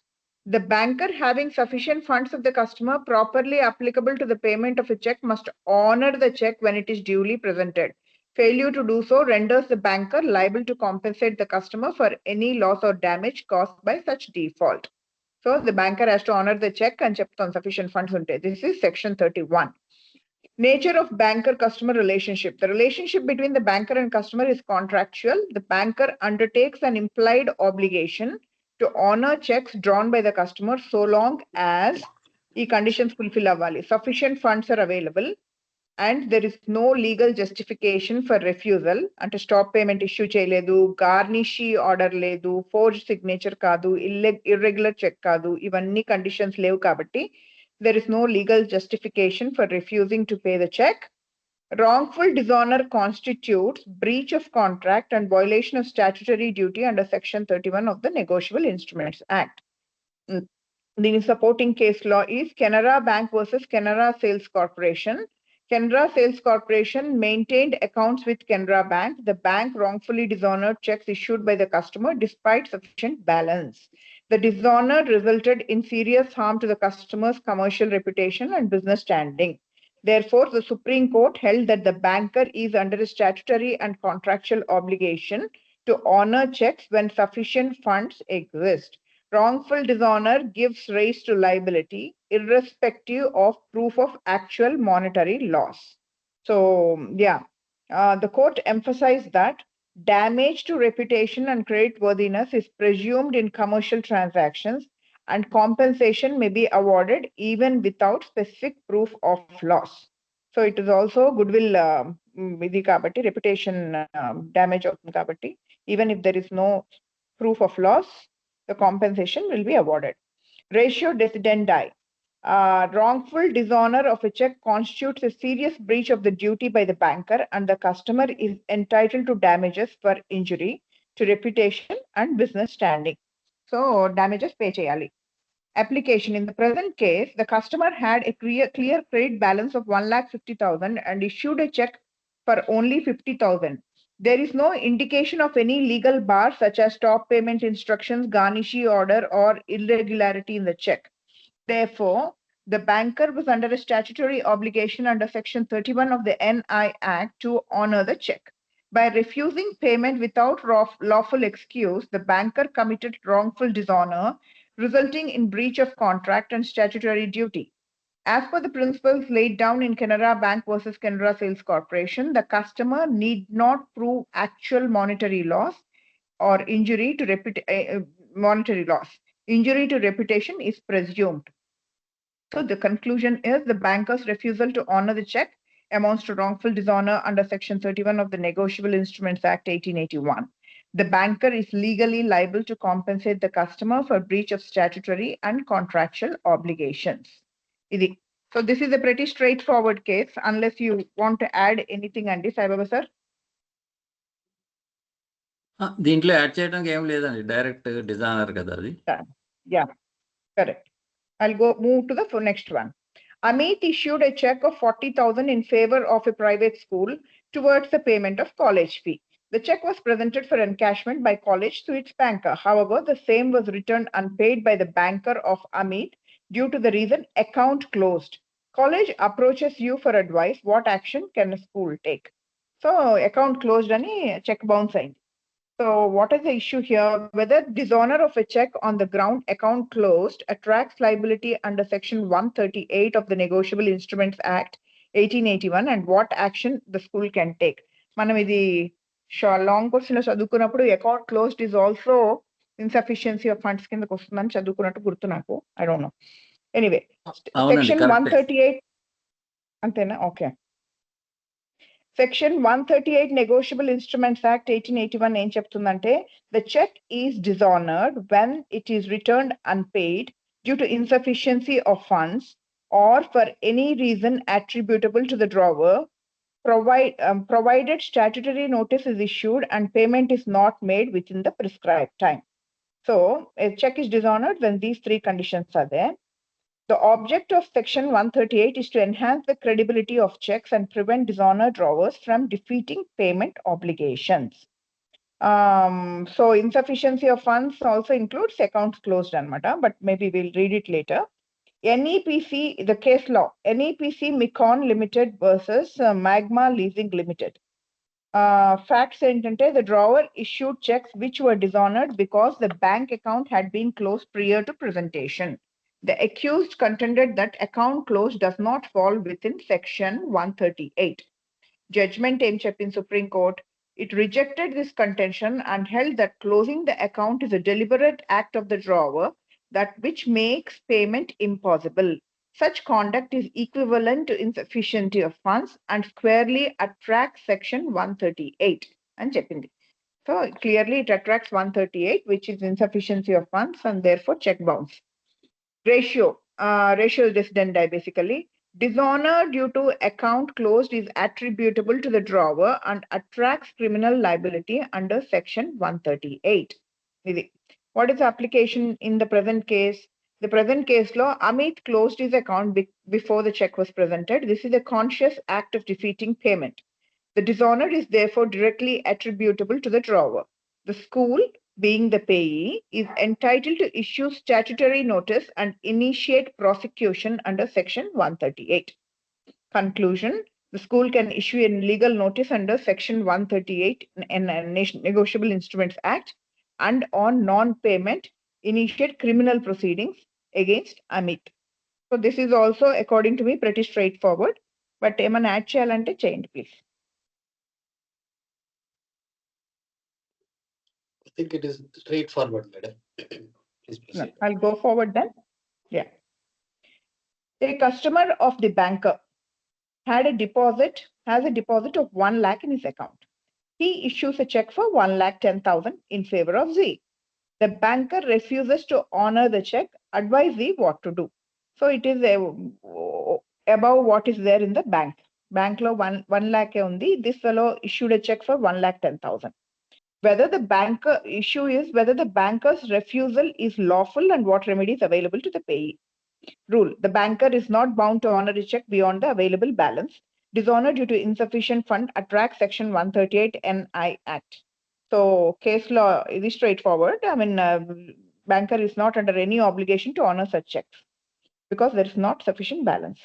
The banker having sufficient funds of the customer properly applicable to the payment of a check must honor the check when it is duly presented. Failure to do so renders the banker liable to compensate the customer for any loss or damage caused by such default. So the banker has to honor the check and chepton sufficient funds unte. This is section 31. Nature of banker-customer relationship. The relationship between the banker and customer is contractual. The banker undertakes an implied obligation to honor checks drawn by the customer so long as the conditions fulfill avali. Sufficient funds are available and there is no legal justification for refusal. Ante stop payment issue cheyaledu, garnishi order ledu, forged signature kaadu, irregular check kaadu, ivanni conditions levu kabatti there is no legal justification for refusing to pay the check. Wrongful dishonor constitutes breach of contract and violation of statutory duty under Section 31 of the Negotiable Instruments Act. The supporting case law is Canara Bank versus Canara Sales Corporation. Canara Sales Corporation maintained accounts with Canara Bank. The bank wrongfully dishonored checks issued by the customer despite sufficient balance. The dishonor resulted in serious harm to the customer's commercial reputation and business standing. Therefore, the Supreme Court held that the banker is under a statutory and contractual obligation to honor checks when sufficient funds exist. Wrongful dishonor gives rise to liability irrespective of proof of actual monetary loss. So, the court emphasized that damage to reputation and creditworthiness is presumed in commercial transactions and compensation may be awarded even without specific proof of loss. So it is also goodwill idi kabatti, reputation damage avutundi kabatti, even if there is no proof of loss, the compensation will be awarded. Ratio decidendi. Wrongful dishonor of a check constitutes a serious breach of the duty by the banker and the customer is entitled to damages for injury to reputation and business standing. So damages pay cheyali. Application. In the present case, the customer had a clear credit balance of 1,50,000 and issued a check for only 50,000. There is no indication of any legal bar such as stop payment instructions, garnishi order, or irregularity in the check. Therefore, the banker was under a statutory obligation under Section 31 of the NI Act to honor the check. By refusing payment without lawful excuse, the banker committed wrongful dishonor, resulting in breach of contract and statutory duty. As per the principles laid down in Canara Bank versus Canara Sales Corporation, the customer need not prove actual monetary loss or injury to monetary loss. Injury to reputation is presumed. So the conclusion is the banker's refusal to honor the check amounts to wrongful dishonor under Section 31 of the Negotiable Instruments Act 1881. The banker is legally liable to compensate the customer for breach of statutory and contractual obligations. So this is a pretty straightforward case, unless you want to add anything, Andy Saibaba sir. దీంట్లో add చేయడానికి ఏం లేదండి, direct designer కదా అది. Yeah, correct. I'll move to the next one. Amit issued a check of 40,000 in favor of a private school towards the payment of college fee. The check was presented for encashment by college to its banker. However, the same was returned unpaid by the banker of Amit due to the reason account closed. College approaches you for advice. What action can a school take? So account closed ani check bounce aindi. So what is the issue here? Whether dishonor of a check on the ground account closed attracts liability under Section 138 of the Negotiable Instruments Act 1881 and what action the school can take. Manam idi long question lo chadukunnappudu account closed is also insufficiency of funds kindaki vastundani chadukunnattu gurtu naku. I don't know. Anyway, Section 138 antena? Okay. Section 138 Negotiable Instruments Act 1881 ఏం చెప్తుందంటే the check is dishonored when it is returned unpaid due to insufficiency of funds or for any reason attributable to the drawer, provided statutory notice is issued and payment is not made within the prescribed time. So a check is dishonored when these three conditions are there. The object of Section 138 is to enhance the credibility of checks and prevent dishonored drawers from defeating payment obligations. So insufficiency of funds also includes accounts closed, but maybe we'll read it later. NEPC, the case law, NEPC Micon Limited versus Magma Leasing Limited. Facts ఏంటంటే the drawer issued checks which were dishonored because the bank account had been closed prior to presentation. The accused contended that account close does not fall within Section 138. Judgment em cheppin Supreme Court. It rejected this contention and held that closing the account is a deliberate act of the drawer that which makes payment impossible. Such conduct is equivalent to insufficiency of funds and squarely attracts Section 138. And cheppindi. So clearly it attracts 138, which is insufficiency of funds and therefore check bounce. Ratio decidendi basically. Dishonor due to account closed is attributable to the drawer and attracts criminal liability under Section 138. What is the application in the present case? The present case law, Amit closed his account before the check was presented. This is a conscious act of defeating payment. The dishonor is therefore directly attributable to the drawer. The school, being the payee, is entitled to issue statutory notice and initiate prosecution under Section 138. Conclusion, the school can issue a legal notice under Section 138 in Negotiable Instruments Act and on non-payment initiate criminal proceedings against Amit. So this is also, according to me, pretty straightforward, but ఏమన్నా add చేయాలంటే చేయండి please. I think it is straightforward, madam. Please proceed. No, I'll go forward then. Yeah. A customer of the banker has a deposit of 1 lakh in his account. He issues a check for 1,10,000 in favor of Z. The banker refuses to honor the check, advise Z what to do. So it is above what is there in the bank. Bank law 1 lakh undi. This fellow issued a check for 1,10,000. Whether the banker's refusal is lawful and what remedy is available to the payee. Rule, the banker is not bound to honor a check beyond the available balance. Dishonor due to insufficient fund attracts Section 138 NI Act. So case law is straightforward. I mean, banker is not under any obligation to honor such checks because there is not sufficient balance.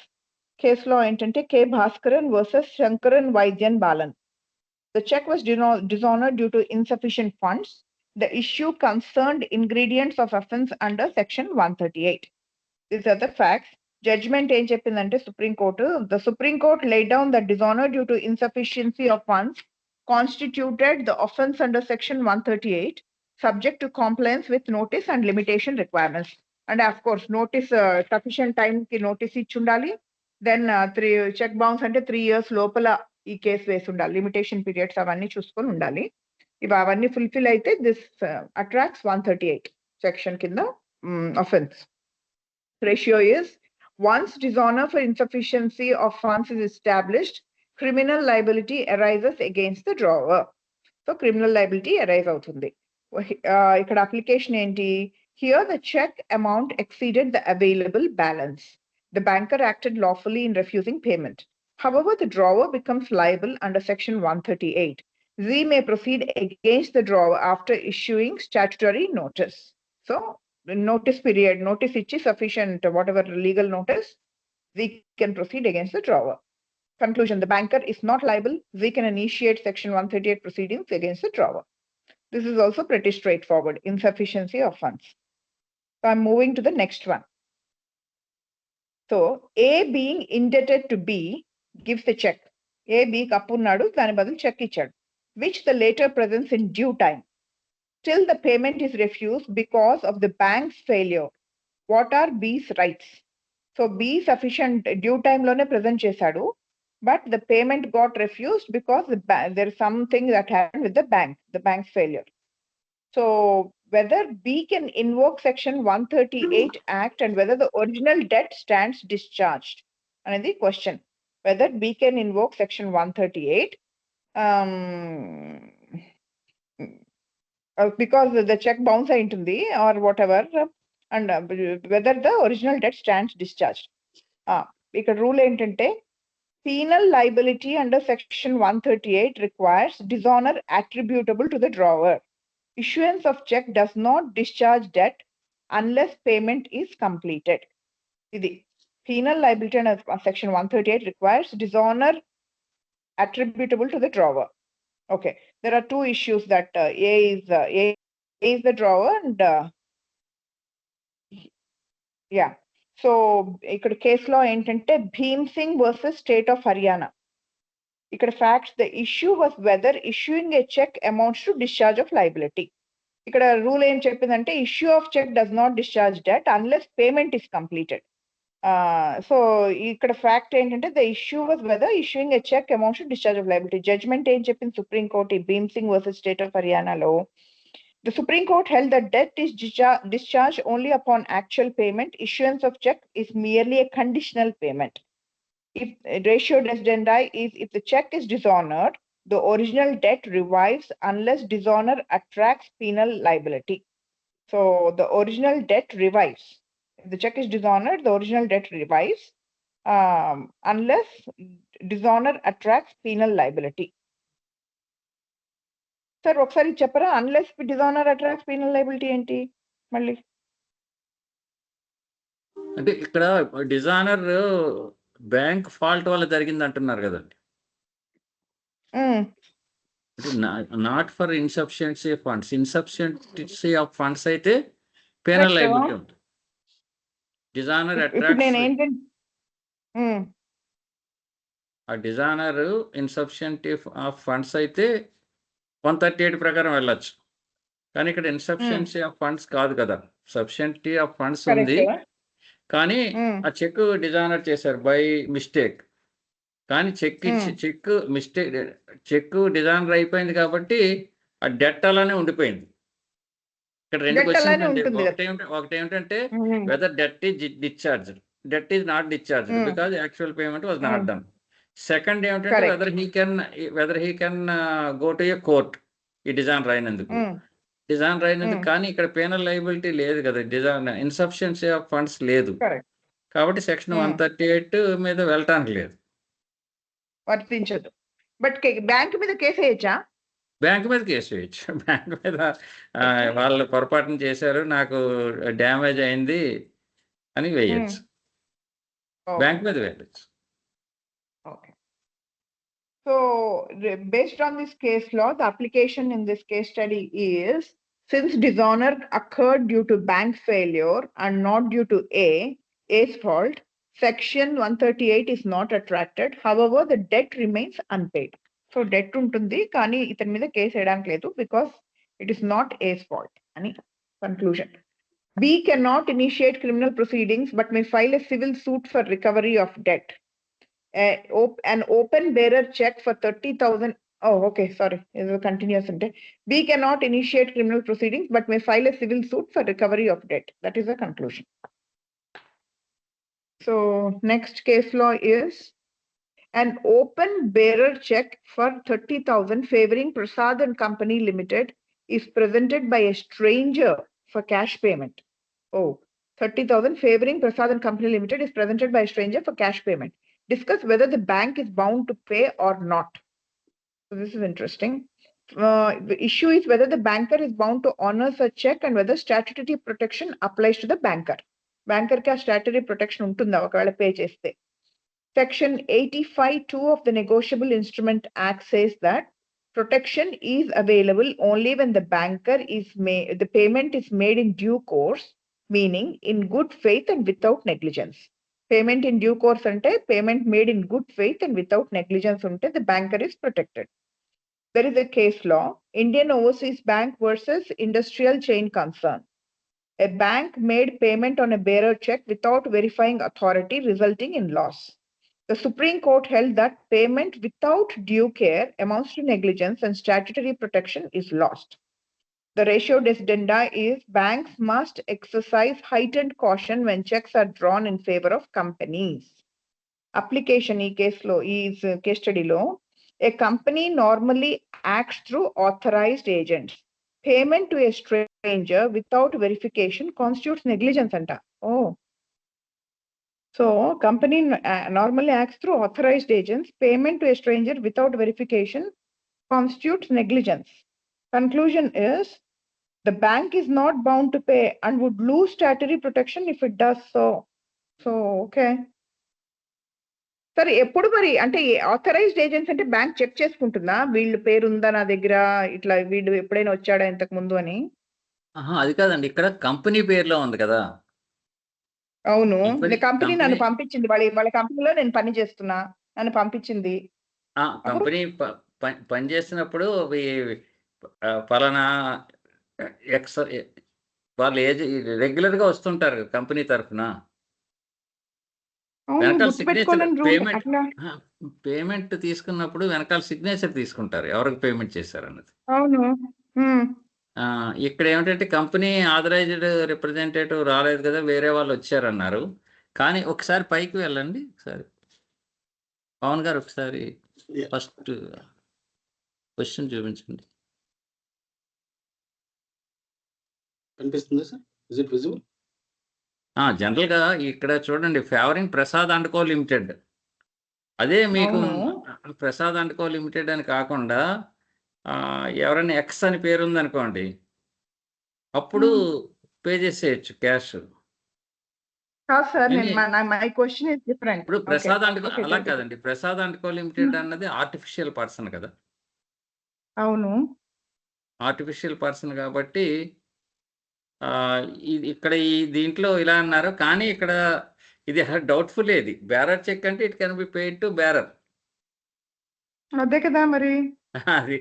Case law entente K. Bhaskaran versus Shankaran Vaidyan Balan. the check was dishonored due to insufficient funds. The issue concerned ingredients of offense under section 138. These are the facts. Judgment ఏం చెప్పిందంటే the Supreme Court laid down that dishonor due to insufficiency of funds constituted the offense under section 138, subject to compliance with notice and limitation requirements. And of course, notice sufficient time ki notice ichundali. Then 3 check bounce అంటే 3 years లోపల ఈ case వేసి ఉండాలి. Limitation periods అవన్నీ చూసుకొని ఉండాలి. ఇవి అవన్నీ ఫుల్ఫిల్ అయితే దిస్ అట్రాక్ట్స్ 138 సెక్షన్ కింద offense. Ratio is once dishonor for insufficiency of funds is established, criminal liability arises against the drawer. So criminal liability arise అవుతుంది. ఇక్కడ అప్లికేషన్ ఏంటి? Here the check amount exceeded the available balance. The banker acted lawfully in refusing payment. However, the drawer becomes liable under section 138. Z may proceed against the drawer after issuing statutory notice. So notice period, notice ichi sufficient, whatever legal notice, Z can proceed against the drawer. Conclusion, the banker is not liable. Z can initiate section 138 proceedings against the drawer. This is also pretty straightforward, insufficiency of funds. So I'm moving to the next one. So A being indebted to B gives the check. A B kappunnadu dani badalu check ichadu, which the later presents in due time. Still the payment is refused because of the bank's failure. What are B's rights? So B sufficient due time lone present chesadu, but the payment got refused because there is something that happened with the bank's failure. So whether B can invoke section 138 Act and whether the original debt stands discharged. And the question, whether B can invoke section 138 because the check bounce aయింటుంది or whatever, and whether the original debt stands discharged. ఇక్కడ rule ఏంటంటే penal liability under section 138 requires dishonor attributable to the drawer. Issuance of check does not discharge debt unless payment is completed. The penal liability under section 138 requires dishonor attributable to the drawer. Okay, there are two issues that A is the drawer and yeah. So ఇక్కడ కేసులో ఏంటంటే Bhim Singh versus state of Haryana. ఇక్కడ facts, the issue was whether issuing a cheque amounts to discharge of liability. ఇక్కడ rule ఏం చెప్పిందంటే issue of cheque does not discharge debt unless payment is completed. So ఇక్కడ fact ఏంటంటే the issue was whether issuing a cheque amounts to discharge of liability. Judgement ఏం చెప్పింది Supreme Court ఈ Bhim Singh versus state of హర్యానాలో? The Supreme Court held that debt is discharged only upon actual payment. Issuance of check is merely a conditional payment. If ratio desdendi is if the check is dishonored, the original debt revives unless dishonor attracts penal liability. So the original debt revives. If the check is dishonored, the original debt revives unless dishonor attracts penal liability. Sir ఒకసారి చెప్పరా, unless dishonour attracts penal liability ఏంటి మళ్ళీ? అంటే ఇక్కడ dishonour bank fault వల్ల జరిగింది అంటున్నారు కదండి. Not for insufficiency of funds. Insufficiency of funds అయితే పీనల్ లయబిలిటీ ఉంటుంది. డిజానర్ అట్రాక్ట్స్, ఆ డిజానర్ ఇన్సఫిషియన్సీ ఆఫ్ ఫండ్స్ అయితే 138 ప్రకారం వెళ్ళచ్చు. కానీ ఇక్కడ ఇన్సఫిషియన్సీ ఆఫ్ ఫండ్స్ కాదు కదా, సఫిషియన్సీ ఆఫ్ ఫండ్స్ ఉంది కానీ ఆ చెక్ డిజానర్ చేశారు బై మిస్టేక్. కానీ చెక్ డిజానర్ అయిపోయింది కాబట్టి ఆ డెట్ అలానే ఉండిపోయింది. ఇక్కడ రెండు క్వశ్చన్స్ అండి. ఒకటేమిటంటే whether debt is discharged, debt is not discharged because actual payment was not done. Second ఏమిటంటే whether he can go to a court ఈ డిజానర్ అయినందుకు. కానీ ఇక్కడ పేనల్ లయబిలిటీ లేదు కదా, ఇన్సఫిషియన్సీ ఆఫ్ ఫండ్స్ లేదు కాబట్టి సెక్షన్ 138 మీద వెళ్ళటానికి లేదు, వర్తించదు. బట్ బ్యాంక్ మీద కేసు వేయచ్చా? బ్యాంక్ మీద కేసు వేయచ్చు. బ్యాంక్ మీద వాళ్ళు పొరపాటున చేశారు, నాకు డ్యామేజ్ అయింది అని వేయచ్చు, బ్యాంక్ మీద వేయచ్చు. Okay. based on this case law, the application in this case study is, since dishonor occurred due to bank failure and not due to A's fault, section 138 is not attracted. However, the debt remains unpaid. So debt ఉంటుంది కానీ ఇతని మీద case వేయడానికి లేదు because it is not A's fault అని conclusion. B cannot initiate criminal proceedings but may file a civil suit for recovery of debt. An open bearer check for 30,000. Oh, okay, sorry. It is continuous. B cannot initiate criminal proceedings but may file a civil suit for recovery of debt. That is the conclusion. So next case law is, an open bearer check for 30,000 favoring Prasad and Company Limited is presented by a stranger for cash payment. Oh, 30,000 favoring Prasad and Company Limited is presented by a stranger for cash payment. Discuss whether the bank is bound to pay or not. So this is interesting. The issue is whether the banker is bound to honor such check and whether statutory protection applies to the banker. Banker ka statutory protection untunda okavela pay cheste. Section 85(2) of the Negotiable Instrument Act says that protection is available only when the banker is the payment is made in due course, meaning in good faith and without negligence. Payment in due course ante payment made in good faith and without negligence unte the banker is protected. There is a case law, Indian Overseas Bank versus Industrial Chain Concern. A bank made payment on a bearer check without verifying authority, resulting in loss. The Supreme Court held that payment without due care amounts to negligence and statutory protection is lost. The ratio desdenda is banks must exercise heightened caution when checks are drawn in favor of companies. Application case law is case study law. A company normally acts through authorized agents. Payment to a stranger without verification constitutes negligence anta. Oh. So company normally acts through authorized agents. Payment to a stranger without verification constitutes negligence. Conclusion is, the bank is not bound to pay and would lose statutory protection if it does so. So, okay. సరే ఎప్పుడు మరి అంటే authorised agents అంటే bank check చేసుకుంటుందా వీళ్ళు పేరు ఉందా నా దగ్గర ఇట్లా వీళ్ళు ఎప్పుడైనా వచ్చాడా ఇంతకు ముందు అని? అది కాదండి, ఇక్కడ కంపెనీ పేరులో ఉంది కదా. అవును, కంపెనీ నన్ను పంపించింది, వాళ్ళ కంపెనీలో నేను పని చేస్తున్నా, నన్ను పంపించింది. కంపెనీ పని చేస్తున్నప్పుడు పలానా ఎక్స్ వాళ్ళు రెగ్యులర్ గా వస్తుంటారు కంపెనీ తరఫున. వెనకాల సిగ్నేచర్ పేమెంట్ తీసుకున్నప్పుడు వెనకాల సిగ్నేచర్ తీసుకుంటారు ఎవరికి పేమెంట్ చేశారన్నది. అవును. ఇక్కడ ఏమిటంటే కంపెనీ ఆథరైజ్డ్ రిప్రజెంటేటివ్ రాలేదు కదా, వేరే వాళ్ళు వచ్చారన్నారు. కానీ ఒకసారి పైకి వెళ్ళండి, ఒకసారి పవన్ గారు ఒకసారి ఫస్ట్ క్వశ్చన్ చూపించండి. కనిపిస్తుంది sir? Is it visible? General గా ఇక్కడ చూడండి, favouring Prasad and co limited, అదే మీకు ప్రసాద్ అండ్ కో లిమిటెడ్ అని కాకుండా ఎవరైనా ఎక్స్ అని పేరు ఉందనుకోండి, అప్పుడు పే చేసేయచ్చు క్యాష్. ఇప్పుడు ప్రసాద్ అండ్ అలా కాదండి, ప్రసాద్ అండ్ కో లిమిటెడ్ అన్నది ఆర్టిఫిషియల్ పర్సన్ కదా. అవును, ఆర్టిఫిషియల్ పర్సన్ కాబట్టి ఇక్కడ ఈ దీంట్లో ఇలా అన్నారు. కానీ ఇక్కడ ఇది డౌట్ఫుల్, ఏది బేరర్ చెక్ అంటే it can be paid to bearer. అదే కదా మరి. అది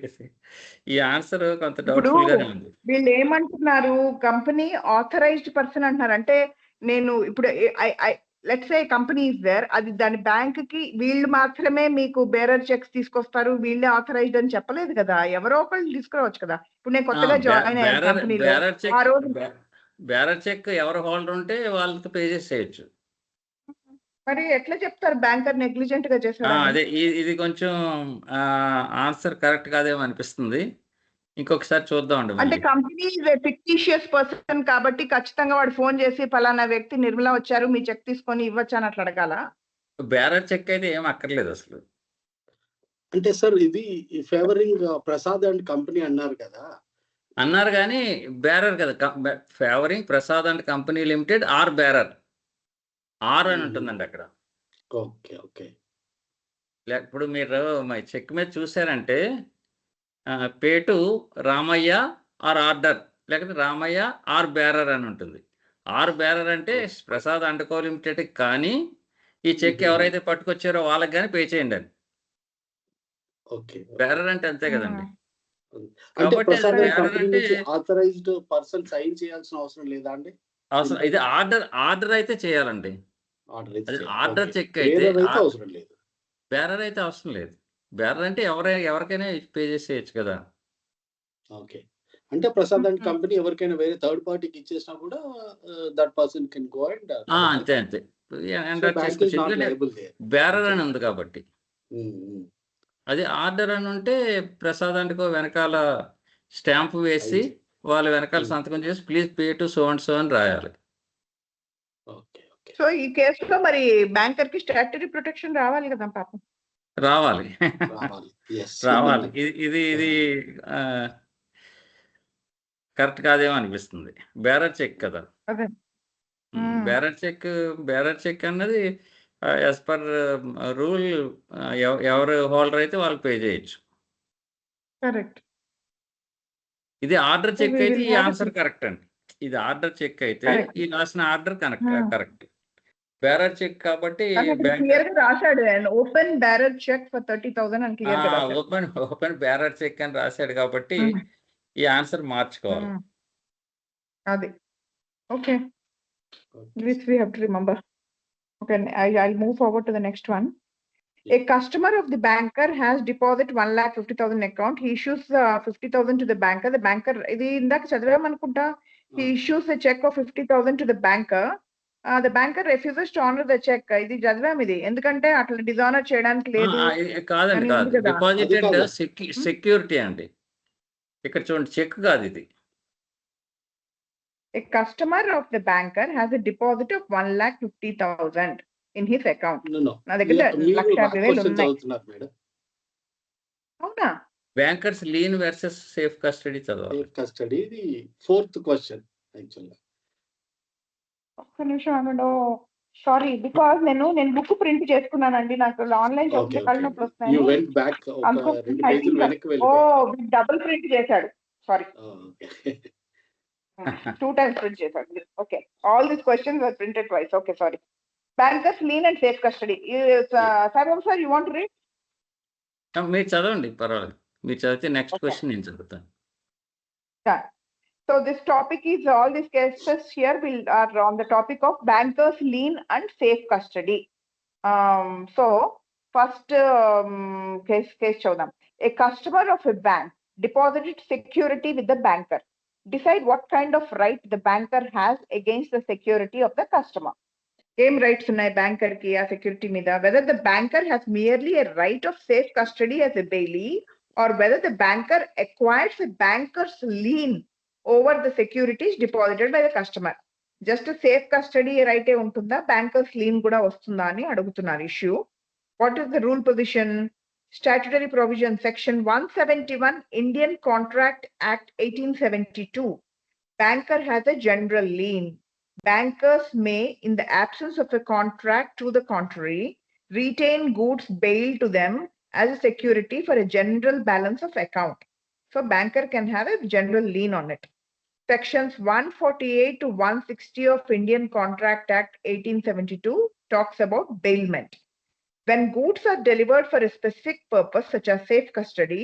ఈ ఆన్సర్ కొంత డౌట్ఫుల్ గానే ఉంది. వీళ్ళు ఏమంటున్నారు, కంపెనీ ఆథరైజ్డ్ పర్సన్ అంటున్నారు. అంటే నేను ఇప్పుడు let's say company is there, అది దాని బ్యాంక్ కి వీళ్ళు మాత్రమే మీకు బేరర్ చెక్స్ తీసుకొస్తారు, వీళ్ళే ఆథరైజ్డ్ అని చెప్పలేదు కదా, ఎవరో ఒకళ్ళు తీసుకురావచ్చు కదా. ఇప్పుడు నేను కొత్తగా జాయిన్ అయ్యాను కంపెనీలో, ఆ రోజు బేరర్ చెక్ ఎవరు హోల్డర్ ఉంటే వాళ్ళతో పే చేసేయచ్చు. మరి ఎట్లా చెప్తారు బ్యాంకర్ నెగ్లిజెంట్ గా చేశారు? అదే ఇది కొంచెం ఆన్సర్ కరెక్ట్ కాదేమో అనిపిస్తుంది. ఇంకొకసారి చూద్దాం అండి. అంటే కంపెనీ ఫిక్టిషియస్ పర్సన్ కాబట్టి ఖచ్చితంగా వాడు ఫోన్ చేసి పలానా వ్యక్తి నిర్మలా వచ్చారు మీ చెక్ తీసుకొని ఇవ్వచ్చు అని అట్లా అడగాల. బేరర్ చెక్ అయితే ఏం అక్కర్లేదు అసలు. అంటే సార్ ఇది ఫేవరింగ్ ప్రసాద్ అండ్ కంపెనీ అన్నారు కదా, అన్నారు కానీ బేరర్ కదా. Favouring Prasad and company limited or bearer, or అని ఉంటుందండి అక్కడ. Okay okay. ఇప్పుడు మీరు మా చెక్ మీద చూసారంటే pay to Ramaiah or order, లేకపోతే రామయ్య ఆర్ బేరర్ అని ఉంటుంది. ఆర్ బేరర్ అంటే ప్రసాద్ అండకో లిమిటెడ్ కానీ ఈ చెక్ ఎవరైతే పట్టుకొచ్చారో వాళ్ళకి కానీ పే చేయండి అని. ఓకే. బేరర్ అంటే అంతే కదండి. అంటే కాబట్టి ప్రసాద్ bearer కంపెనీ అంటే- నుంచి ఆథరైజ్డ్ పర్సన్ సైన్ చేయాల్సిన అవసరం లేదా అండి? అవసరం ఇది ఆర్డర్ అయితే చేయాలండి. ఆర్డర్ అది అయితే ఆర్డర్ చెక్ అయితే అయితే అవసరం లేదు. బేరర్ అయితే అవసరం లేదు. బేరర్ అంటే ఎవరికైనా పే చేసేయచ్చు కదా. ఓకే. అంటే ప్రసాద్ అండ్ కంపెనీ ఎవరికైనా వేరే థర్డ్ పార్టీకి ఇచ్చేసినా కూడా that person can go and అంతే అంతే బేరర్ అని ఉంది కాబట్టి. అది ఆర్డర్ అని ఉంటే ప్రసాద్ అంటకో వెనకాల స్టాంప్ వేసి వాళ్ళ వెనకాల సంతకం చేసి please pay to so and so అని రాయాలి. ఓకే. ఓకే. సో ఈ కేసులో మరి బ్యాంకర్ కి స్టాట్యూటరీ ప్రొటెక్షన్ రావాలి కదా పాపం. రావాలి. రావాలి. Yes. రావాలి. ఇది కరెక్ట్ కాదేమో అనిపిస్తుంది. బేరర్ చెక్ కదా. అదే. బేరర్ చెక్ అన్నది యాజ్ పర్ రూల్ ఎవరు హోల్డర్ అయితే వాళ్ళు పే చేయొచ్చు. కరెక్ట్. ఇది ఆర్డర్ చెక్ we అయితే will ఈ have ఆన్సర్ కరెక్ట్ అండి. ఇది ఆర్డర్ చెక్ అయితే Correct. ఈ రాసిన ఆర్డర్ కరెక్ట్. బేరర్ చెక్ కాబట్టి క్లియర్ గా రాశాడు ఓపెన్ బేరర్ చెక్ ఫర్ 30,000 అని క్లియర్ గా రాశాడు. ఓపెన్ బేరర్ చెక్ అని రాశాడు కాబట్టి ఈ ఆన్సర్ మార్చుకోవాలి. అది okay. This we have to remember. Okay, I'll move forward to the next one. A customer of the banker has deposit 1,50,000 account. He issues 50,000 to the banker. The banker, ఇది ఇందాక చదివాం అనుకుంటా. He issues a check of 50,000 to the banker. The banker refuses to honor the check. ఇది చదివాం ఇది. ఎందుకంటే అట్లా dishonour చేయడానికి లేదు. కాదండి, కాదు. డిపాజిటెడ్ సెక్యూరిటీ అండి. ఇక్కడ చూడండి, చెక్ కాదు ఇది. A customer of the banker has a deposit of 1,50,000 in his account. No. నా దగ్గర 1,50,000 ఉన్నాయి. చదువుతున్నారు మేడం. అవునా? Bankers lean versus safe custody చదవాలి. సేఫ్ కస్టడీ ఇది 4th క్వశ్చన్ యాక్చువల్లీ. ఒక్క నిమిషం ఆగండి. సారీ, బికాజ్ నేను బుక్ ప్రింట్ చేసుకున్నానండి. నాకు ఆన్లైన్ చదివితే కళ్ళు నొప్పులు You వస్తున్నాయి. went back ఒక 2 పేజీలు వెనక్కి వెళ్ళిపోయారు. డబుల్ ప్రింట్ చేశాడు. Sorry, okay. 2 times print చేశాడు. Okay, all these questions are printed twice. Okay, sorry. Bankers lien and safe custody. Sir you want to read? మీరు చదవండి, పర్వాలేదు. మీరు చదివితే నెక్స్ట్ క్వశ్చన్ నేను చదువుతాను. So this topic is, all these cases here are on the topic of bankers lien and safe custody. So first case చూద్దాం. A customer of a bank deposited security with the banker. Decide what kind of right the banker has against the security of the customer. ఏం rights ఉన్నాయి banker కి ఆ security మీద? whether the banker has merely a right of safe custody as a bailey, or whether the banker acquires a banker's lien over the securities deposited by the customer. Just safe custody right ఉంటుందా, bankers lean కూడా వస్తుందా అని అడుగుతున్నారు issue. What is the rule position? Statutory provision section 171 Indian Contract Act 1872. Banker has a general lien. Bankers may, in the absence of a contract to the contrary, retain goods bailed to them as a security for a general balance of account. So banker can have a general lien on it. Sections 148 to 160 of Indian Contract Act 1872 talks about bailment. When goods are delivered for a specific purpose, such as safe custody,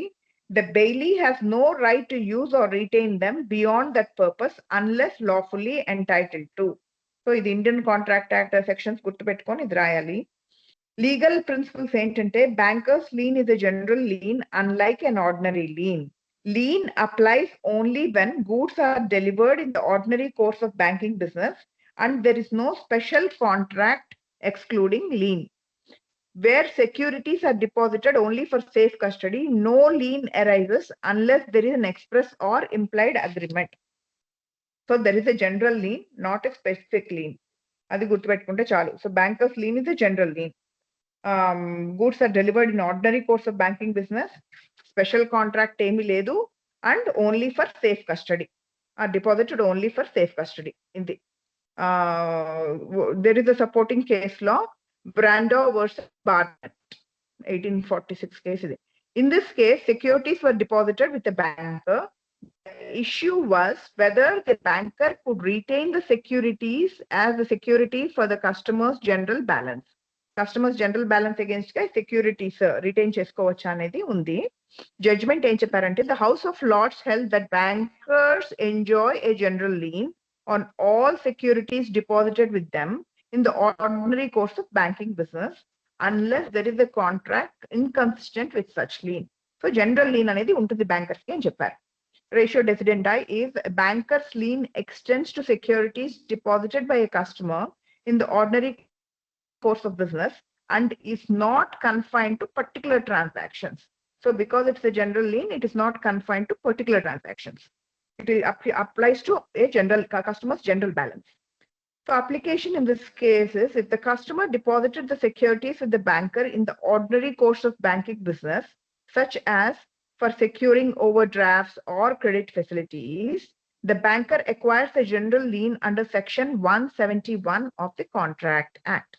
the bailey has no right to use or retain them beyond that purpose unless lawfully entitled to. So, ఇది Indian Contract Act sections గుర్తుపెట్టుకొని ఇది రాయాలి. Legal principles ఏంటంటే, bankers lien is a general lien unlike an ordinary lien. Lien applies only when goods are delivered in the ordinary course of banking business and there is no special contract excluding lien. Where securities are deposited only for safe custody, no lien arises unless there is an express or implied agreement. So there is a general lien, not a specific lien. అది గుర్తుపెట్టుకుంటే చాలు. So banker's lien is a general lien. Goods are delivered in ordinary course of banking business, special contract ఏమీ లేదు, and only for safe custody, are deposited only for safe custody. In the there is a supporting case law, Brando versus Barnett. 1846 case ఇది. In this case, securities were deposited with the banker. The issue was whether the banker could retain the securities as the security for the customer's general balance. Customers general balance against securities retain చేసుకోవచ్చా అనేది ఉంది. Judgement ఏం చెప్పారంటే the House of Lords held that bankers enjoy a general lien on all securities deposited with them in the ordinary course of banking business unless there is a contract inconsistent with such lien. So general lien అనేది ఉంటుంది bankers కి అని చెప్పారు. Ratio decidendi is banker's lien extends to securities deposited by a customer in the ordinary course of business and is not confined to particular transactions. So because it's a general lien, it is not confined to particular transactions. It applies to a general customer's general balance. So application in this case is if the customer deposited the securities with the banker in the ordinary course of banking business, such as for securing overdrafts or credit facilities, the banker acquires a general lien under section 171 of the Contract Act.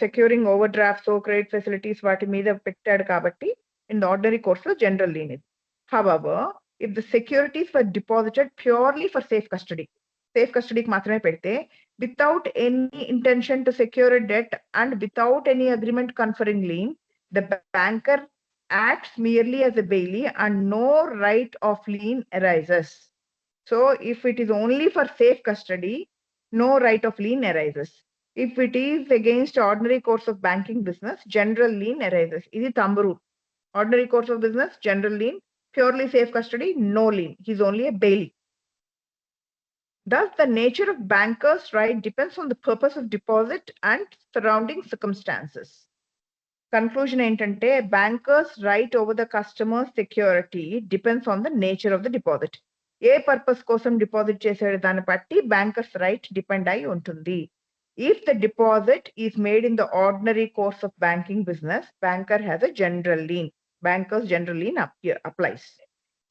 Securing overdrafts or credit facilities వాటి మీద పెట్టాడు కాబట్టి in the ordinary course of general lien. However, if the securities were deposited purely for safe custody కి మాత్రమే పెడితే without any intention to secure a debt and without any agreement conferring lien, the banker acts merely as a bailee and no right of lien arises. So if it is only for safe custody, no right of lien arises. If it is against ordinary course of banking business, general lien arises. This is thumb rule. Ordinary course of business, general lien, purely safe custody, no lien. He is only a bailee. Thus, the nature of banker's right depends on the purpose of deposit and surrounding circumstances. Conclusion ఏంటంటే bankers' right over the customer's security depends on the nature of the deposit. A purpose కోసం deposit చేసే దాన్ని బట్టి bankers' right depend అయి ఉంటుంది. If the deposit is made in the ordinary course of banking business, banker has a general lien. Banker's general lien applies.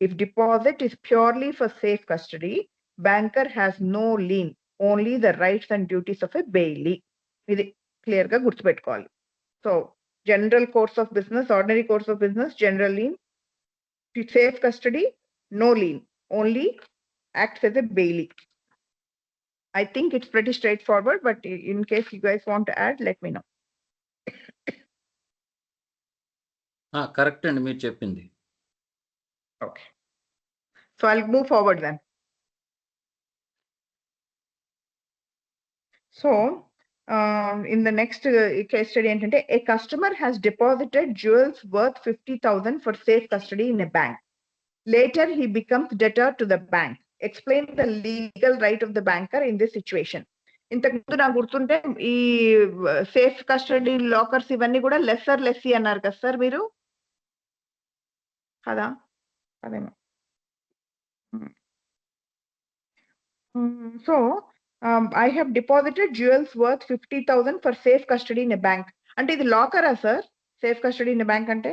If deposit is purely for safe custody, banker has no lien, only the rights and duties of a bailee. ఇది clear గా గుర్తుపెట్టుకోవాలి. So general course of business, ordinary course of business, general lien, safe custody, no lien, only acts as a bailee. I think it's pretty straightforward, but in case you guys want to add, let me know. Correct అండి మీరు చెప్పింది. Okay. So I'll move forward then. So in the next case study ఏంటంటే a customer has deposited jewels worth 50,000 for safe custody in a bank. Later he becomes debtor to the bank. Explain the legal right of the banker in this situation. ఇంతకుముందు నాకు గుర్తుంటే ఈ safe custody lockers ఇవన్నీ కూడా lesser lessee అన్నారు కదా sir మీరు కదా అదేమో. So I have deposited jewels worth 50,000 for safe custody in a bank. అంటే ఇది లాకరా sir? Safe custody in bank అంటే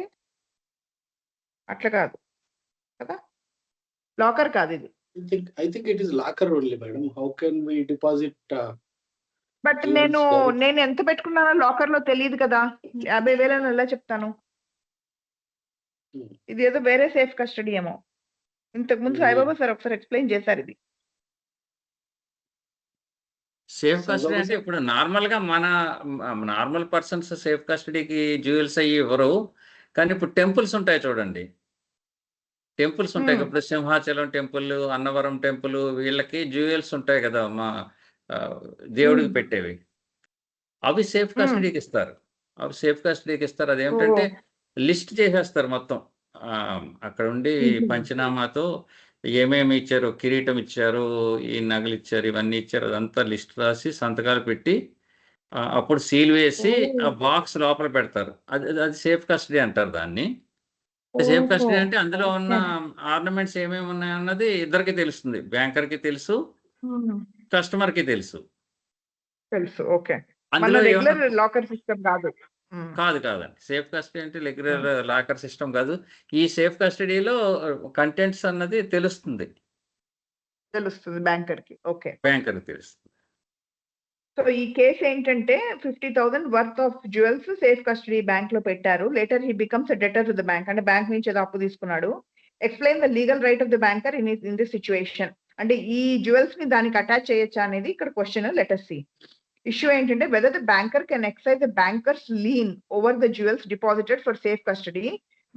అట్లా కాదు కదా, లాకర్ కాదు ఇది. I think it is locker only, madam. How can we deposit? But నేను ఎంత పెట్టుకున్నానో లాకర్ లో తెలియదు కదా, 50,000 ఎలా చెప్తాను? ఇది ఏదో వేరే సేఫ్ కస్టడీ ఏమో. ఇంతకు ముందు సాయిబాబా సార్ ఒకసారి ఎక్స్ప్లెయిన్ చేశారు ఇది. సేఫ్ కస్టడీ అంటే ఇప్పుడు నార్మల్గా మన నార్మల్ పర్సన్స్ సేఫ్ కస్టడీకి జ్యువెల్స్ అయ్యి ఇవ్వరు, కానీ ఇప్పుడు టెంపుల్స్ ఉంటాయి చూడండి, టెంపుల్స్ ఉంటాయి. ఇప్పుడు సింహాచలం టెంపుల్, అన్నవరం టెంపుల్, వీళ్ళకి జ్యువెల్స్ ఉంటాయి కదా మా దేవుడికి పెట్టేవి, అవి సేఫ్ కస్టడీకి ఇస్తారు. అవి సేఫ్ కస్టడీకి ఇస్తారు. అదేమిటంటే లిస్ట్ చేసేస్తారు మొత్తం, అక్కడ ఉండి పంచనామాతో ఏమేమి ఇచ్చారు, కిరీటం ఇచ్చారు, ఈ నగలు ఇచ్చారు, ఇవన్నీ ఇచ్చారు, అదంతా లిస్ట్ రాసి సంతకాలు పెట్టి అప్పుడు సీల్ వేసి ఆ బాక్స్ లోపల పెడతారు. అది సేఫ్ కస్టడీ అంటారు దాన్ని. సేఫ్ కస్టడీ అంటే అందులో ఉన్న ఆర్నమెంట్స్ ఏమేమి ఉన్నాయన్నది ఇద్దరికి తెలుస్తుంది, బ్యాంకర్కి తెలుసు, కస్టమర్కి తెలుసు. ఓకే, అందులో రెగ్యులర్ లాకర్ సిస్టమ్ కాదు. కాదండి, సేఫ్ కస్టడీ అంటే రెగ్యులర్ లాకర్ సిస్టమ్ కాదు. ఈ సేఫ్ కస్టడీలో కంటెంట్స్ అన్నది తెలుస్తుంది బ్యాంకర్ కి. ఓకే, బ్యాంకర్ తెలుస్తుంది. సో ఈ కేసు ఏంటంటే 50,000 worth of jewels safe custody bank లో పెట్టారు. Later he becomes a డెటర్ to the bank, అంటే బ్యాంక్ నుంచి ఏదో అప్పు తీసుకున్నాడు. Explain the legal right of the banker in this situation. అంటే ఈ జ్యువెల్స్ ని దానికి అటాచ్ చేయొచ్చా అనేది ఇక్కడ క్వశ్చన్. Letter C. ఇష్యూ ఏంటంటే whether the banker can excise the bankers lean over the jewels deposited for safe custody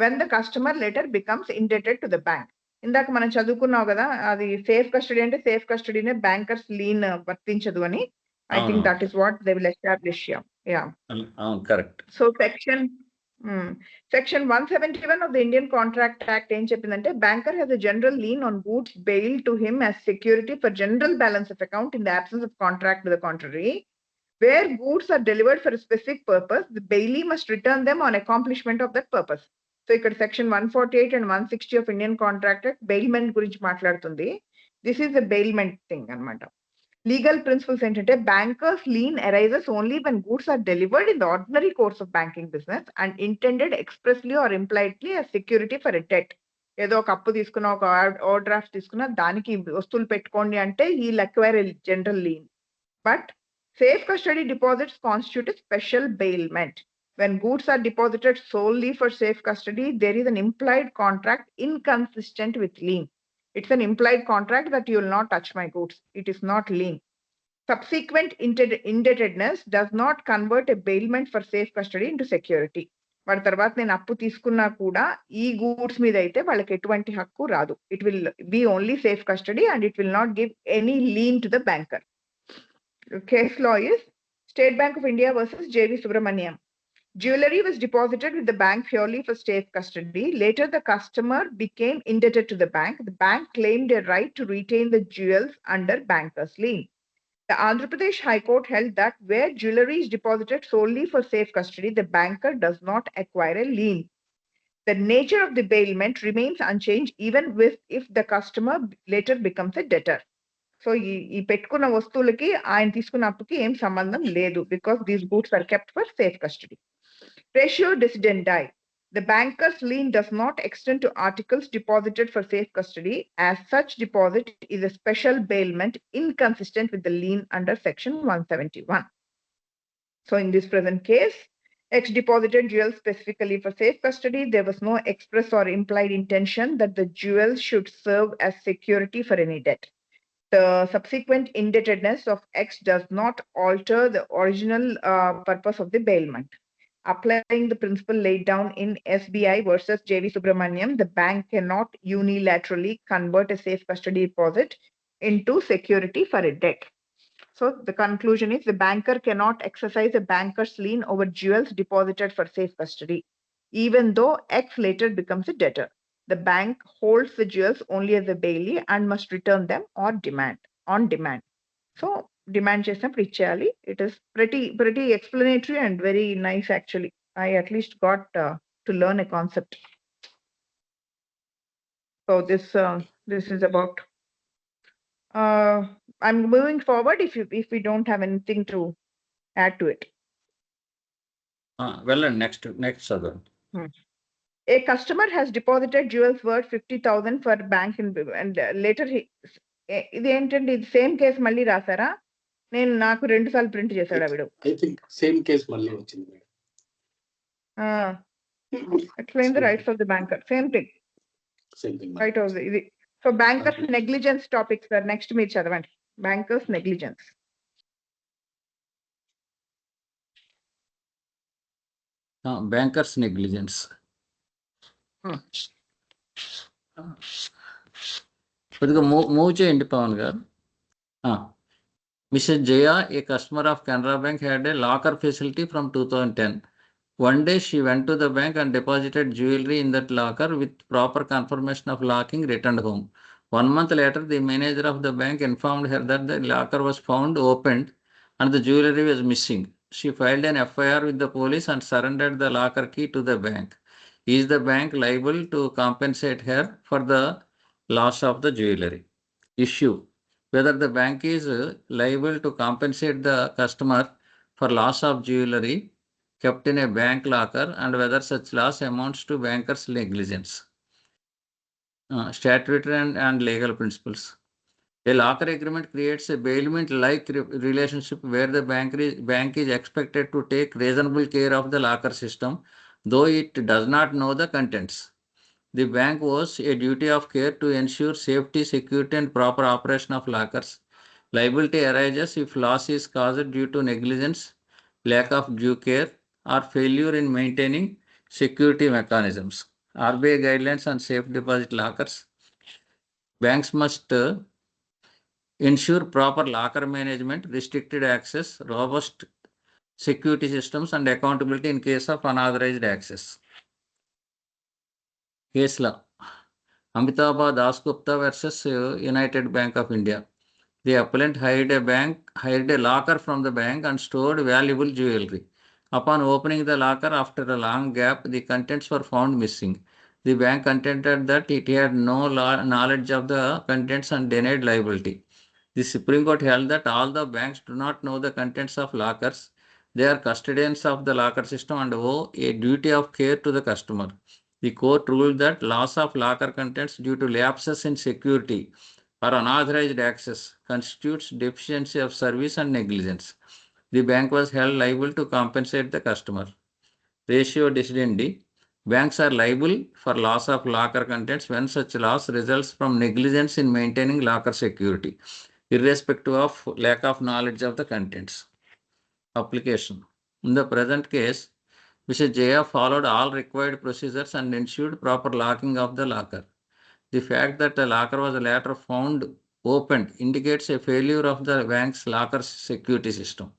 when the customer letter becomes indebted to the bank. ఇందాక మనం చదువుకున్నావు కదా, అది సేఫ్ కస్టడీ అంటే సేఫ్ కస్టడీనే బ్యాంకర్స్ లీన్ వర్తించదు అని. I think that is what they will establish here. Yeah. Correct. So section 171 of the Indian Contract Act ఏం చెప్పిందంటే banker has a general lien on goods bailed to him as security for general balance of account in the absence of contract to the contrary. Where goods are delivered for a specific purpose, the bailee must return them on accomplishment of that purpose. So ఇక్కడ section 148 and 160 of Indian Contract Act bailment గురించి మాట్లాడుతుంది. This is the bailment thing అన్నమాట. Legal principles ఏంటంటే bankers lien arises only when goods are delivered in the ordinary course of banking business and intended expressly or impliedly as security for a debt. ఏదో ఒక అప్పు తీసుకున్నా, ఒక over draft తీసుకున్నా, దానికి వస్తువులు పెట్టుకోండి అంటే he'll acquire a general lien. But safe custody deposits constitute a special bailment. When goods are deposited solely for safe custody, there is an implied contract inconsistent with lien. It's an implied contract that you will not touch my goods. It is not lien. Subsequent indebtedness does not convert a bailment for safe custody into security. వాడి తర్వాత నేను అప్పు తీసుకున్నా కూడా ఈ goods మీద అయితే వాళ్ళకి ఎటువంటి హక్కు రాదు. It will be only safe custody and it will not give any lean to the banker. Case law is State Bank of India versus J.V. Subramaniam. Jewelry was deposited with the bank purely for safe custody. Later, the customer became indebted to the bank. The bank claimed a right to retain the jewels under banker's lien. The Andhra Pradesh High Court held that where jewelry is deposited solely for safe custody, the banker does not acquire a lien. The nature of the bailment remains unchanged even if the customer later becomes a debtor. So, ఈ పెట్టుకున్న వస్తువులకి ఆయన తీసుకున్న అప్పుకి ఏం సంబంధం లేదు, because these goods are kept for safe custody. Ratio decidendi. The banker's lien does not extend to articles deposited for safe custody. As such deposit is a special bailment inconsistent with the lien under section 171. So in this present case, X deposited jewels specifically for safe custody. There was no express or implied intention that the jewels should serve as security for any debt. The subsequent indebtedness of X does not alter the original purpose of the bailment. Applying the principle laid down in SBI versus J.V. Subramaniam, the bank cannot unilaterally convert a safe custody deposit into security for a debt. So the conclusion is the banker cannot exercise a banker's lien over jewels deposited for safe custody, even though X later becomes a debtor. The bank holds the jewels only as a bailee and must return them on demand. So demand చేసినప్పుడు ఇచ్చేయాలి. It is pretty explanatory and very nice actually. I at least got to learn a concept. So this is about. I'm moving forward if we don't have anything to add to it. Well, next other. A customer has deposited jewels worth 50,000 for bank and later ఇది ఏంటంటే ఇది same case మళ్ళీ రాసారా? నేను నాకు 2 సార్లు print చేశాడు ఆవిడ. I think same case మళ్ళీ వచ్చింది madam. Explain the rights of the banker. Same thing. Right over ఇది. So bankers negligence topics sir, next మీరు చదవండి. Bankers negligence. Bankers negligence. కొద్దిగా మూవ్ చేయండి పవన్ గారు. Mrs. Jaya, a customer of Canara Bank, had a locker facility from 2010. One day she went to the bank and deposited jewelry in that locker with proper confirmation of locking, returned home. 1 month later, the manager of the bank informed her that the locker was found opened and the jewelry was missing. She filed an FIR with the police and surrendered the locker key to the bank. Is the bank liable to compensate her for the loss of the jewelry? Issue: whether the bank is liable to compensate the customer for loss of jewelry kept in a bank locker and whether such loss amounts to banker's negligence. Statutory and legal principles. A locker agreement creates a bailment-like relationship where the bank is expected to take reasonable care of the locker system, though it does not know the contents. The bank owes a duty of care to ensure safety, security, and proper operation of lockers. Liability arises if loss is caused due to negligence, lack of due care, or failure in maintaining security mechanisms. RBI guidelines on safe deposit lockers. Banks must ensure proper locker management, restricted access, robust security systems, and accountability in case of unauthorized access. Case law. Amitabh Das Gupta versus United Bank of India. The appellant hired a locker from the bank and stored valuable jewelry. Upon opening the locker after a long gap, the contents were found missing. The bank contended that it had no knowledge of the contents and denied liability. The Supreme Court held that although banks do not know the contents of lockers, they are custodians of the locker system and owe a duty of care to the customer. The court ruled that loss of locker contents due to lapses in security or unauthorized access constitutes deficiency of service and negligence. The bank was held liable to compensate the customer. Ratio decidendi. Banks are liable for loss of locker contents when such loss results from negligence in maintaining locker security, irrespective of lack of knowledge of the contents. Application. In the present case, Mr. Jaya followed all required procedures and ensured proper locking of the locker. The fact that the locker was later found opened indicates a failure of the bank's locker security system.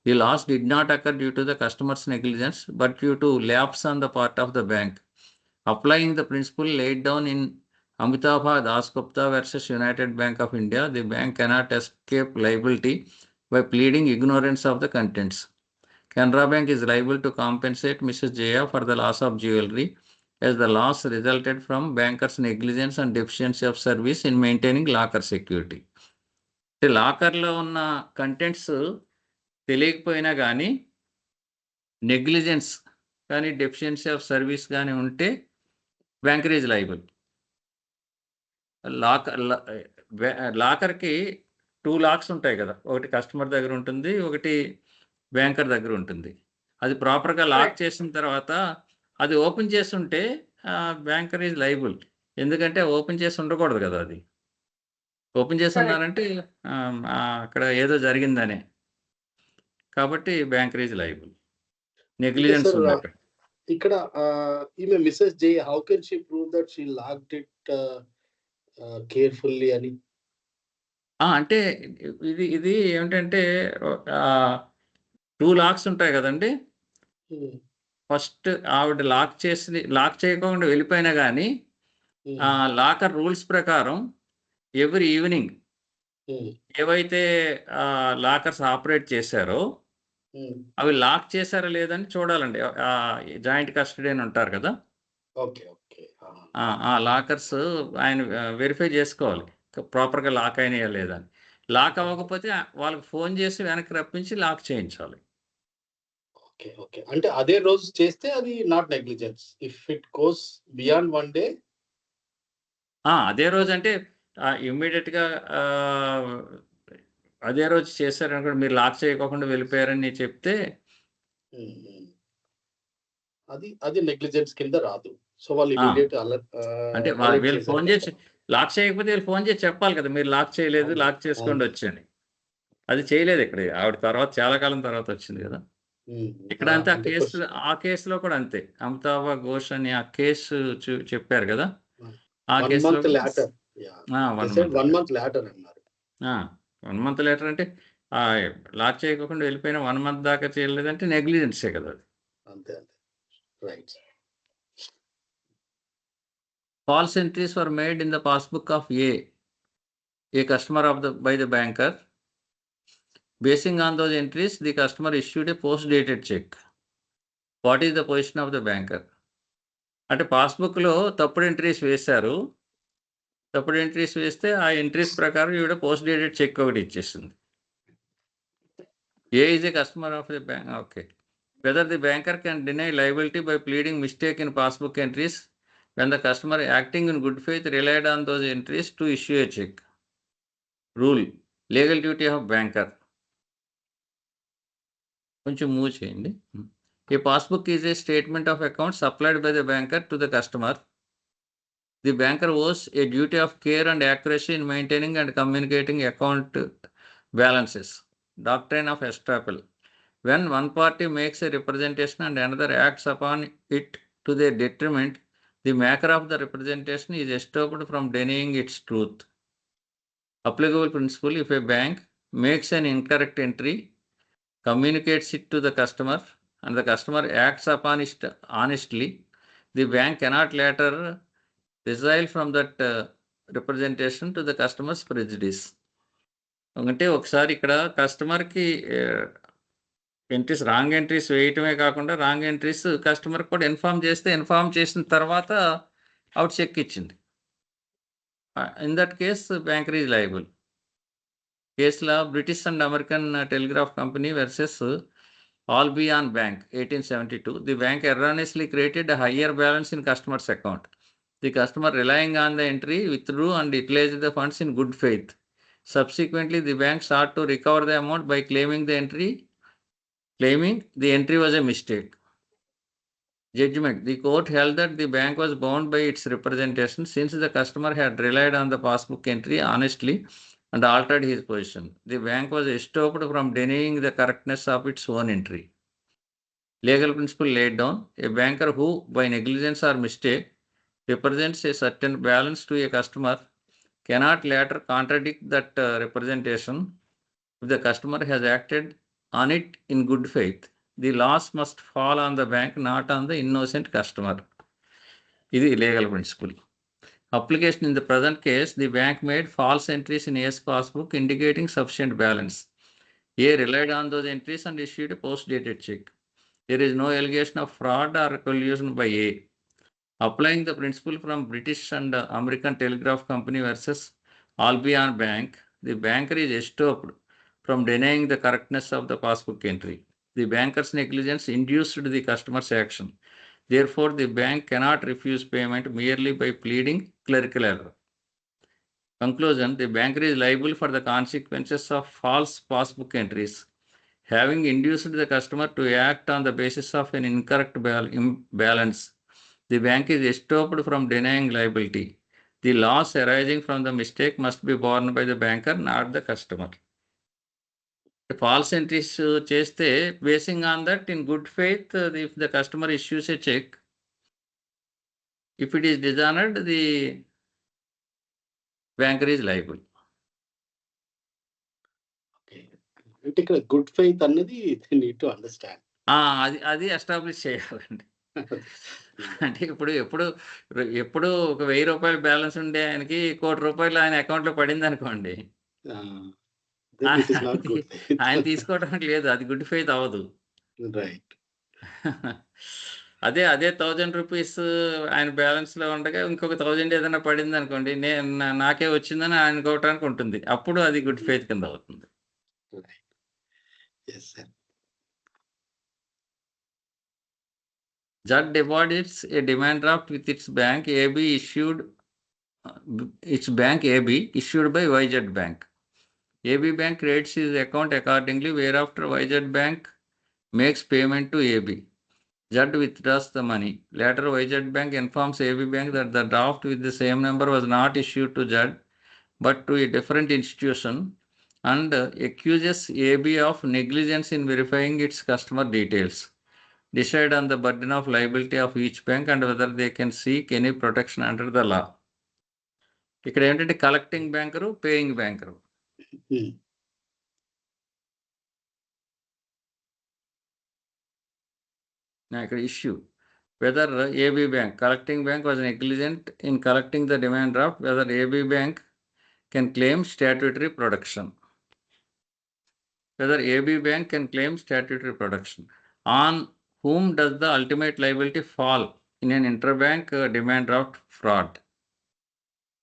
The loss did not occur due to the customer's negligence, but due to lapse on the part of the bank. Applying the principle laid down in Amitabh Das Gupta versus United Bank of India, the bank cannot escape liability by pleading ignorance of the contents. Canara Bank is liable to compensate Mrs. Jaya for the loss of jewelry, as the loss resulted from bankers' negligence and deficiency of service in maintaining locker security. లాకర్లో ఉన్న contents తెలియకపోయినా కానీ negligence కానీ deficiency of service కానీ ఉంటే banker is liable. లాకర్కి 2 lakhs ఉంటాయి కదా, ఒకటి కస్టమర్ దగ్గర ఉంటుంది, ఒకటి బ్యాంకర్ దగ్గర ఉంటుంది. అది ప్రాపర్గా లాక్ చేసిన తర్వాత అది ఓపెన్ చేస్తుంటే బ్యాంకర్ ఈజ్ లైబుల్. ఎందుకంటే ఓపెన్ చేసి ఉండకూడదు కదా, అది ఓపెన్ చేసి ఉన్నారంటే అక్కడ ఏదో జరిగిందనే, కాబట్టి బ్యాంకర్ ఈజ్ లైబుల్. నెగ్లిజెన్స్ ఉంది అక్కడ. ఇక్కడ ఈమె Mrs J, how can she prove that she locked it carefully అని? అంటే ఇది ఏమిటంటే 2 లాక్స్ ఉంటాయి కదండి. ఫస్ట్ ఆవిడ లాక్ చేయకుండా వెళ్ళిపోయినా కానీ లాకర్ రూల్స్ ప్రకారం ఎవ్రీ ఈవినింగ్ ఏవైతే లాకర్స్ ఆపరేట్ చేశారో అవి లాక్ చేశారా లేదని చూడాలండి. జాయింట్ కస్టడీ అని ఉంటారు కదా, ఆ లాకర్స్ ఆయన వెరిఫై చేసుకోవాలి ప్రాపర్గా లాక్ అయినాయా లేదని. లాక్ అవ్వకపోతే వాళ్ళకి ఫోన్ చేసి వెనక్కి రప్పించి లాక్ చేయించాలి. అంటే అదే రోజు చేస్తే అది not negligence. If it goes beyond 1 day, అదే రోజు అంటే ఇమ్మీడియట్గా అదే రోజు చేశారనుకోండి, మీరు లాక్ చేయకోకుండా వెళ్ళిపోయారని చెప్తే అది నెగ్లిజెన్స్ కింద రాదు. సో వాళ్ళు ఇమిడియట్ అంటే వీళ్ళు ఫోన్ చేసి లాక్ చేయకపోతే వీళ్ళు ఫోన్ చేసి చెప్పాలి కదా, మీరు లాక్ చేయలేదు, లాక్ చేసుకోండి వచ్చని. అది చేయలేదు ఇక్కడ ఆవిడ, తర్వాత చాలా కాలం తర్వాత వచ్చింది కదా. ఇక్కడ అంతే ఆ కేసులో కూడా అంతే. అమితాబ్ ఘోష్ అని ఆ కేసు చెప్పారు కదా, ఆ కేసులో 1 month later అన్నారు. 1 month later అంటే లాక్ చేయకుండా వెళ్ళిపోయిన 1 month దాకా చేయలేదంటే నెగ్లిజెన్సే కదా అది. అంతే right. False entries were made in the passbook of a customer by the banker. Basing on those entries, the customer issued a post-dated check. What is the position of the banker? అంటే పాస్బుక్లో తప్పుడు entries వేశారు. తప్పుడు entries వేస్తే ఆ entries ప్రకారం ఈవిడ post dated check ఒకటి ఇచ్చేస్తుంది. A is a customer of the bank. Okay. Whether the banker can deny liability by pleading mistake in passbook entries when the customer acting in good faith relied on those entries to issue a check. Rule legal duty of banker కొంచెం move చేయండి. A passbook is a statement of account supplied by the banker to the customer. The banker owes a duty of care and accuracy in maintaining and communicating account balances. Doctrine of estoppel. When one party makes a representation and another acts upon it to their detriment, the maker of the representation is estopped from denying its truth. Applicable principle: if a bank makes an incorrect entry, communicates it to the customer, and the customer acts upon it honestly, the bank cannot later resile from that representation to the customer's prejudice. అంటే ఒకసారి ఇక్కడ కస్టమర్కి entries wrong entries వేయటమే కాకుండా wrong entries customer కూడా inform చేసిన తర్వాత out cheque ఇచ్చింది. In that case banker is liable. కేసులో British and American Telegraph Company versus Albion Bank 1872. The bank erroneously created a higher balance in customer's account. The customer, relying on the entry, withdrew and utilized the funds in good faith. Subsequently, the bank sought to recover the amount by claiming the entry was a mistake. Judgment: the court held that the bank was bound by its representation since the customer had relied on the passbook entry honestly and altered his position. The bank was estopped from denying the correctness of its own entry. Legal principle laid down: a banker who, by negligence or mistake, represents a certain balance to a customer cannot later contradict that representation if the customer has acted on it in good faith. The loss must fall on the bank, not on the innocent customer. This is legal principle. Application: in the present case, the bank made false entries in A's passbook indicating sufficient balance. A relied on those entries and issued a post-dated check. There is no allegation of fraud or collusion by A. Applying the principle from British and American Telegraph Company versus Albion Bank, the banker is estopped from denying the correctness of the passbook entry. The banker's negligence induced the customer's action. Therefore, the bank cannot refuse payment merely by pleading clerical error. Conclusion: the banker is liable for the consequences of false passbook entries. Having induced the customer to act on the basis of an incorrect imbalance, the bank is estopped from denying liability. The loss arising from the mistake must be borne by the banker, not the customer. False entries cheste, basing on that, in good faith, if the customer issues a check, if it is dishonored, the banker is liable. Okay. అంటే ఇక్కడ good faith అన్నది need to understand. అది establish చేయాలండి. అంటే ఎప్పుడు ఒక 1000 రూపాయలు balance ఉండే ఆయనకి 1 కోటి రూపాయలు ఆయన అకౌంట్లో పడింది అనుకోండి, ఆయన తీసుకోవడానికి లేదు, అది గుడ్ ఫెయిత్ అవ్వదు. రైట్. అదే 1000 రూపీస్ ఆయన బ్యాలెన్స్ లో ఉండగా ఇంకొక 1000 ఏదైనా పడింది అనుకోండి, నాకే వచ్చిందని ఆయన అనుకోవటానికి ఉంటుంది, అప్పుడు అది గుడ్ ఫెయిత్ కింద అవుతుంది. Judd deposits a demand draft with its bank AB issued by YZ Bank. AB Bank creates his account accordingly, whereafter YZ Bank makes payment to AB. Judd withdraws the money. Later, YZ Bank informs AB Bank that the draft with the same number was not issued to Judd but to a different institution, and accuses AB of negligence in verifying its customer details. Decide on the burden of liability of each bank and whether they can seek any protection under the law. ఇక్కడ ఏంటంటే collecting banker, paying banker. ఇక్కడ issue: whether AB Bank, collecting bank, was negligent in collecting the demand draft, whether AB Bank can claim statutory protection. On whom does the ultimate liability fall in an interbank demand draft fraud?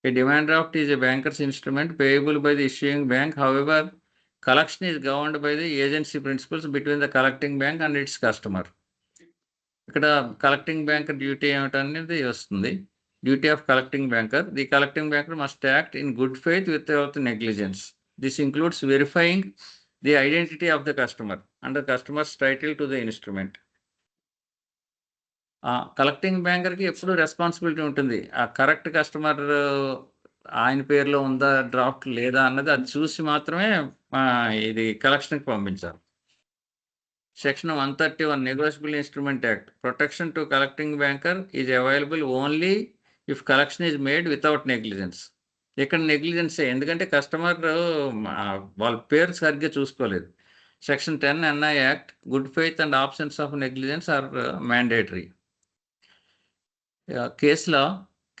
A demand draft is a banker's instrument payable by the issuing bank. However, collection is governed by the agency principles between the collecting bank and its customer. ఇక్కడ collecting banker duty ఏమిటనేది వస్తుంది. Duty of collecting banker: the collecting banker must act in good faith without negligence. This includes verifying the identity of the customer and the customer's title to the instrument. Collecting బ్యాంకర్కి ఎప్పుడు responsibility ఉంటుంది. ఆ correct customer ఆయన పేరులో ఉందా draft లేదా అన్నది అది చూసి మాత్రమే ఇది కలెక్షన్కి పంపించాలి. Section 131 negotiable instrument act protection to collecting banker is available only if collection is made without negligence. ఇక్కడ నెగ్లిజెన్సే, ఎందుకంటే కస్టమర్ వాళ్ళ పేరు సరిగ్గా చూసుకోలేదు. Section 10 NI act good faith and absence of negligence are mandatory. Case law,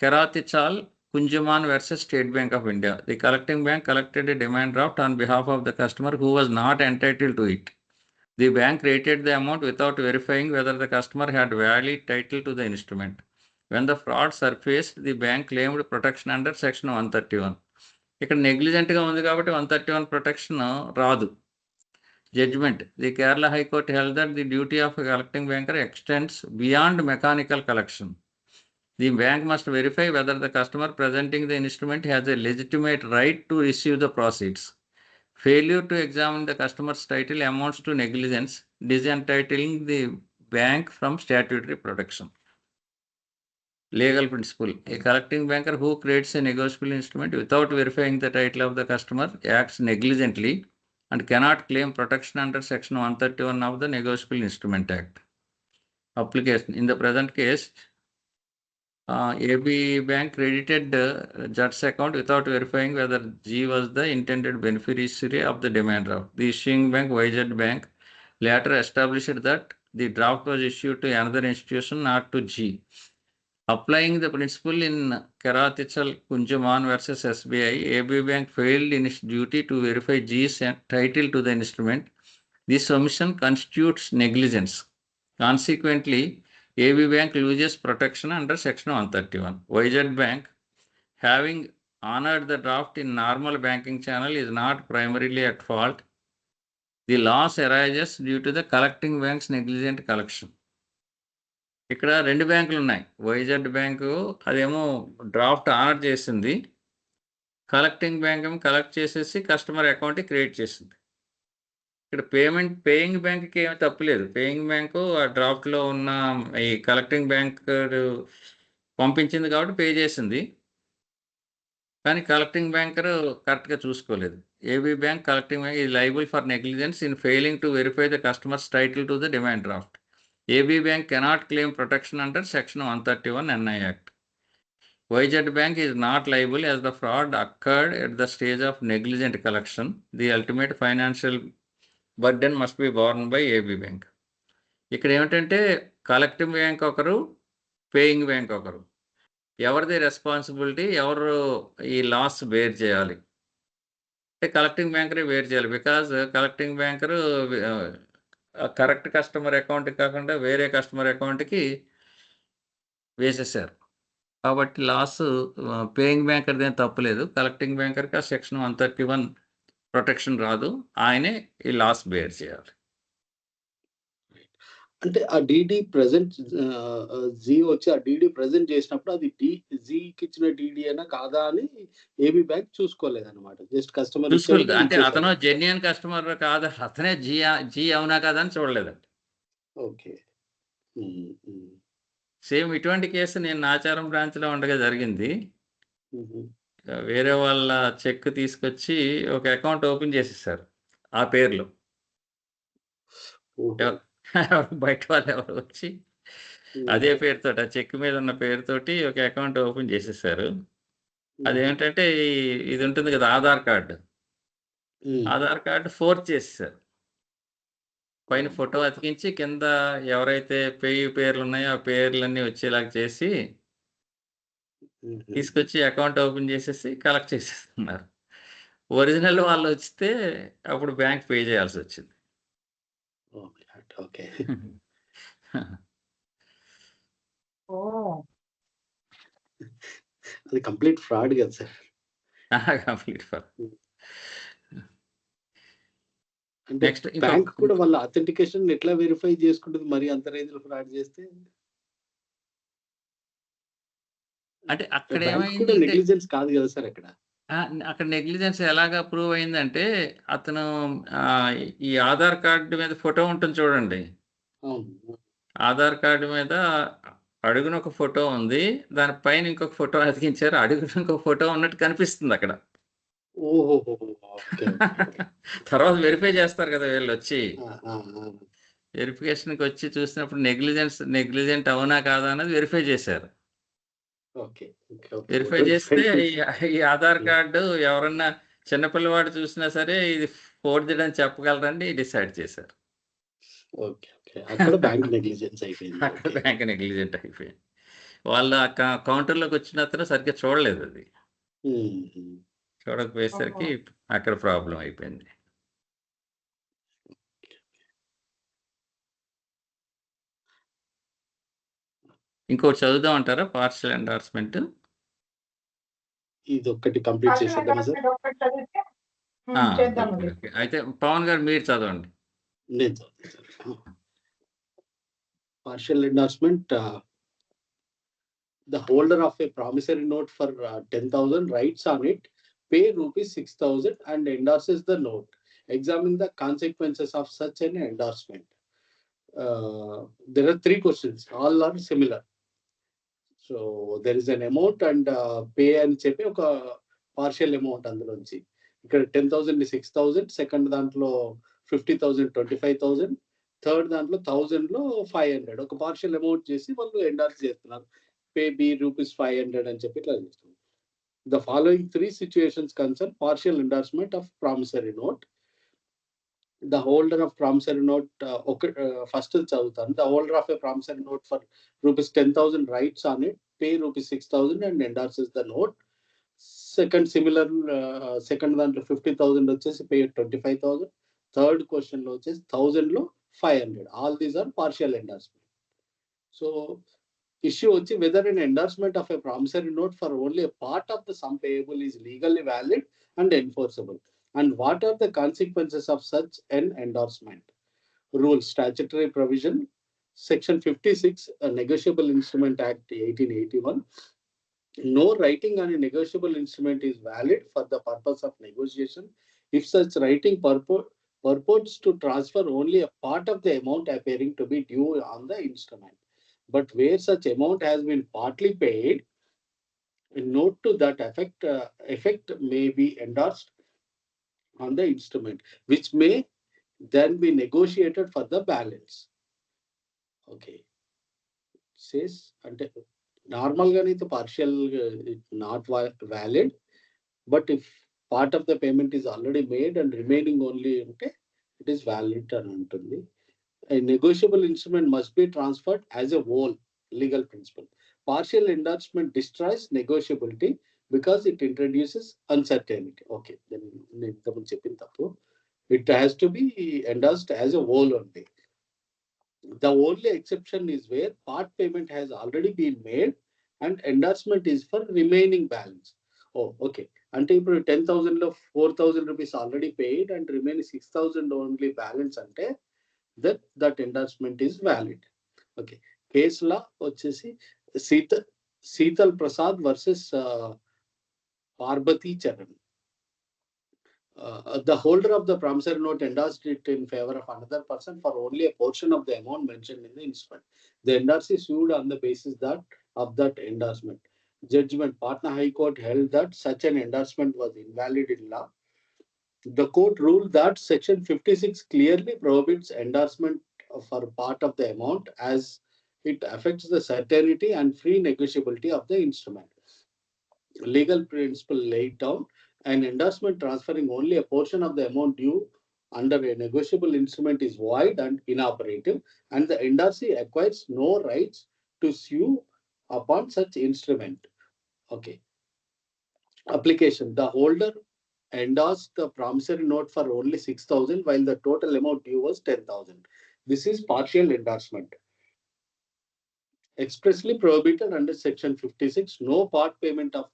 Karathachal Kunjuman versus State Bank of India. The collecting bank collected a demand draft on behalf of the customer who was not entitled to it. The bank rated the amount without verifying whether the customer had valid title to the instrument. When the fraud surfaced, the bank claimed protection under section 131. ఇక్కడ నెగ్లిజెంట్గా ఉంది కాబట్టి 131 protection రాదు. Judgment. The Kerala High Court held that the duty of a collecting banker extends beyond mechanical collection. The bank must verify whether the customer presenting the instrument has a legitimate right to receive the proceeds. Failure to examine the customer's title amounts to negligence, disentitling the bank from statutory protection. Legal principle. A collecting banker who creates a negotiable instrument without verifying the title of the customer acts negligently and cannot claim protection under section 131 of the Negotiable Instrument Act. Application. In the present case, AB Bank credited Jud's account without verifying whether G was the intended beneficiary of the demand draft. The issuing bank, YZ Bank, later established that the draft was issued to another institution, not to G. Applying the principle in Karathachal Kunjuman versus SBI, AB Bank failed in its duty to verify G's title to the instrument. This omission constitutes negligence. Consequently, AB Bank loses protection under section 131. YZ Bank, having honored the draft in normal banking channel, is not primarily at fault. The loss arises due to the collecting bank's negligent collection. ఇక్కడ 2 బ్యాంకులు ఉన్నాయి. YZ bank అదేమో draft honour చేసింది, collecting bank ఏమో collect చేసేసి customer account create చేసింది. ఇక్కడ paying బ్యాంక్కి ఏమీ తప్పులేదు. పేయింగ్ బ్యాంకు ఆ డ్రాఫ్ట్లో ఉన్న ఈ కలెక్టింగ్ బ్యాంక్ పంపించింది కాబట్టి పే చేసింది, కానీ కలెక్టింగ్ బ్యాంకర్ కరెక్ట్గా చూసుకోలేదు. AB bank collecting bank is liable for negligence in failing to verify the customers title to the demand draft. AB Bank cannot claim protection under section 131 NI Act. YZ Bank is not liable as the fraud occurred at the stage of negligent collection. The ultimate financial burden must be borne by AB Bank. ఇక్కడ ఏమిటంటే collecting bank ఒకరు, paying bank ఒకరు. ఎవరిది responsibility, ఎవరు ఈ loss bear చేయాలి అంటే collecting బ్యాంకరే bear చేయాలి. Because collecting banker correct customer account కాకుండా వేరే కస్టమర్ అకౌంట్కి వేసేసారు కాబట్టి లాస్ పేయింగ్ బ్యాంకర్ది ఏం తప్పులేదు. కలెక్టింగ్ బ్యాంకర్కి ఆ సెక్షన్ 131 ప్రొటెక్షన్ రాదు, ఆయనే ఈ లాస్ బేర్ చేయాలి. అంటే ఆ డీడీ ప్రెజెంట్ జీ వచ్చి ఆ డీడీ ప్రెజెంట్ చేసినప్పుడు అది జీకి ఇచ్చిన డీడీ అయినా కాదా అని ఏబీ బ్యాంక్ చూసుకోలేదన్నమాట. జస్ట్ కస్టమర్ చూసుకోలేదు అంటే అతను జెన్యున్ కస్టమర్ కాదు, అతనే జీ అవునా కాదా అని చూడలేదండి. ఓకే. సేమ్ ఇటువంటి కేసు నేను నాచారం బ్రాంచ్లో ఉండగా జరిగింది. వేరే వాళ్ళ చెక్ తీసుకొచ్చి ఒక అకౌంట్ ఓపెన్ చేసేసారు ఆ పేర్లో. బయట వాళ్ళు ఎవరు వచ్చి అదే పేరుతోటి, ఆ చెక్ మీద ఉన్న పేరుతోటి ఒక అకౌంట్ ఓపెన్ చేసేసారు. అదేంటంటే ఇది ఉంటుంది కదా ఆధార్ కార్డు ఫోర్జ్ చేసేసారు. పైన ఫోటో అతికించి కింద ఎవరైతే పేర్లు ఉన్నాయో ఆ పేర్లన్నీ వచ్చేలాగా చేసి తీసుకొచ్చి అకౌంట్ ఓపెన్ చేసేసి కలెక్ట్ చేసేస్తున్నారు. ఒరిజినల్ వాళ్ళు వస్తే అప్పుడు బ్యాంక్ పే చేయాల్సి వచ్చింది. ఓకే. అది కంప్లీట్ ఫ్రాడ్ కదా sir. Complete fraud. Next bank కూడా వాళ్ళ అథెంటికేషన్ ఎట్లా వెరిఫై చేసుకుంటుంది మరి అంత రేంజ్లో ఫ్రాడ్ చేస్తే? అంటే అక్కడ నెగ్లిజెన్స్ కాదు కదా సార్ అక్కడ. అక్కడ నెగ్లిజెన్స్ ఎలాగా ప్రూవ్ అయిందంటే అతను ఈ ఆధార్ కార్డు మీద ఫోటో ఉంటుంది చూడండి. అవును. ఆధార్ కార్డు మీద అడుగున ఒక ఫోటో ఉంది. దాని పైన ఇంకొక ఫోటో అతికించారు. అడుగున ఇంకొక ఫోటో ఉన్నట్టు కనిపిస్తుంది అక్కడ. ఓహోహో! ఓకే. తర్వాత వెరిఫై చేస్తారు కదా వీళ్ళొచ్చి. ఆ! ఆ! ఆ! వెరిఫికేషన్‌కి వచ్చి చూసినప్పుడు నెగ్లిజెంట్ అవునా కాదా అన్నది వెరిఫై చేశారు. ఓకే. ఓకే. ఓకే. వెరిఫై చేస్తే ఈ ఆధార్ కార్డు ఎవరన్నా చిన్న పిల్లవాడు చూసినా సరే ఇది ఫోర్జెడ్ అని చెప్పగలరని డిసైడ్ చేశారు. ఓకే. ఓకే. అక్కడ బ్యాంక్ నెగ్లిజెన్స్ అయిపోయింది. అక్కడ ఓకే. బ్యాంక్ నెగ్లిజెంట్ అయిపోయింది. వాళ్ళ కౌంటర్‌లోకి వచ్చిన అతను సరిగ్గా చూడలేదు అది. హుహు. చూడకపోయేసరికి అక్కడ ప్రాబ్లమ్ అయిపోయింది. ఇంకోటి చదువుదాం అంటారా? Partial endorsement. ఇదొక్కటి కంప్లీట్ చేసేద్దామా సార్? చేద్దామండి. ఓకే. అయితే పవన్ గారు మీరు చదవండి. నేను చదువుతాను. Partial endorsement the holder of a promissory note for 10,000 writes on it, pay rupees 6,000 and endorses the note. Examine the consequences of such an endorsement. There are 3 questions. All are similar. So there is an amount and pay అని చెప్పి ఒక partial amount అందులోంచి. ఇక్కడ 10,000 6,000, second దాంట్లో 50,000 25,000, third దాంట్లో 1,000లో 500 ఒక partial amount చేసి వాళ్ళు ఎండార్స్ చేస్తున్నారు. పే బి రూపీస్ 500 అని చెప్పి ఇట్లా చేస్తున్నారు. The following 3 situations concern partial endorsement of promissory note. The holder of promissory note, first చదువుతాను. The holder of a promissory note for rupees 10,000 writes on it, pay rupees 6,000 and endorses the note. Second similar, second దాంట్లో 50,000 వచ్చేసి pay 25,000. Third question లో వచ్చేసి 1,000లో 500. All these are partial endorsement. So issue వచ్చి whether an endorsement of a promissory note for only a part of the sum payable is legally valid and enforceable, and what are the consequences of such an endorsement. Rule, statutory provision, section 56, Negotiable Instrument Act 1881. No writing on a negotiable instrument is valid for the purpose of negotiation if such writing purports to transfer only a part of the amount appearing to be due on the instrument. But where such amount has been partly paid, a note to that effect may be endorsed on the instrument, which may then be negotiated for the balance. Okay. Says అంటే నార్మల్గానైతే partial not valid, but if part of the payment is already made and remaining only ఉంటే it is valid అని ఉంటుంది. A negotiable instrument must be transferred as a whole, legal principle. Partial endorsement destroys negotiability because it introduces uncertainty. Okay, then it has to be endorsed as a whole only. The only exception is where part payment has already been made and endorsement is for remaining balance. Oh, okay. అంటే ఇప్పుడు 10,000లో 4,000 rupees already paid and remaining 6,000 only balance అంటే that endorsement is valid. Okay. Case law వచ్చేసి Sheetal Prasad versus Parvati Charan. The holder of the promissory note endorsed it in favor of another person for only a portion of the amount mentioned in the instrument. The endorsee sued on the basis of that endorsement. Judgment, Patna High Court held that such an endorsement was invalid in law. The court ruled that Section 56 clearly prohibits endorsement for part of the amount as it affects the certainty and free negotiability of the instrument. Legal principle laid down, an endorsement transferring only a portion of the amount due under a negotiable instrument is void and inoperative, and the endorsee acquires no rights to sue upon such instrument. Okay. Application, the holder endorsed the promissory note for only 6,000 while the total amount due was 10,000. This is partial endorsement. Expressly prohibited under Section 56, no part payment of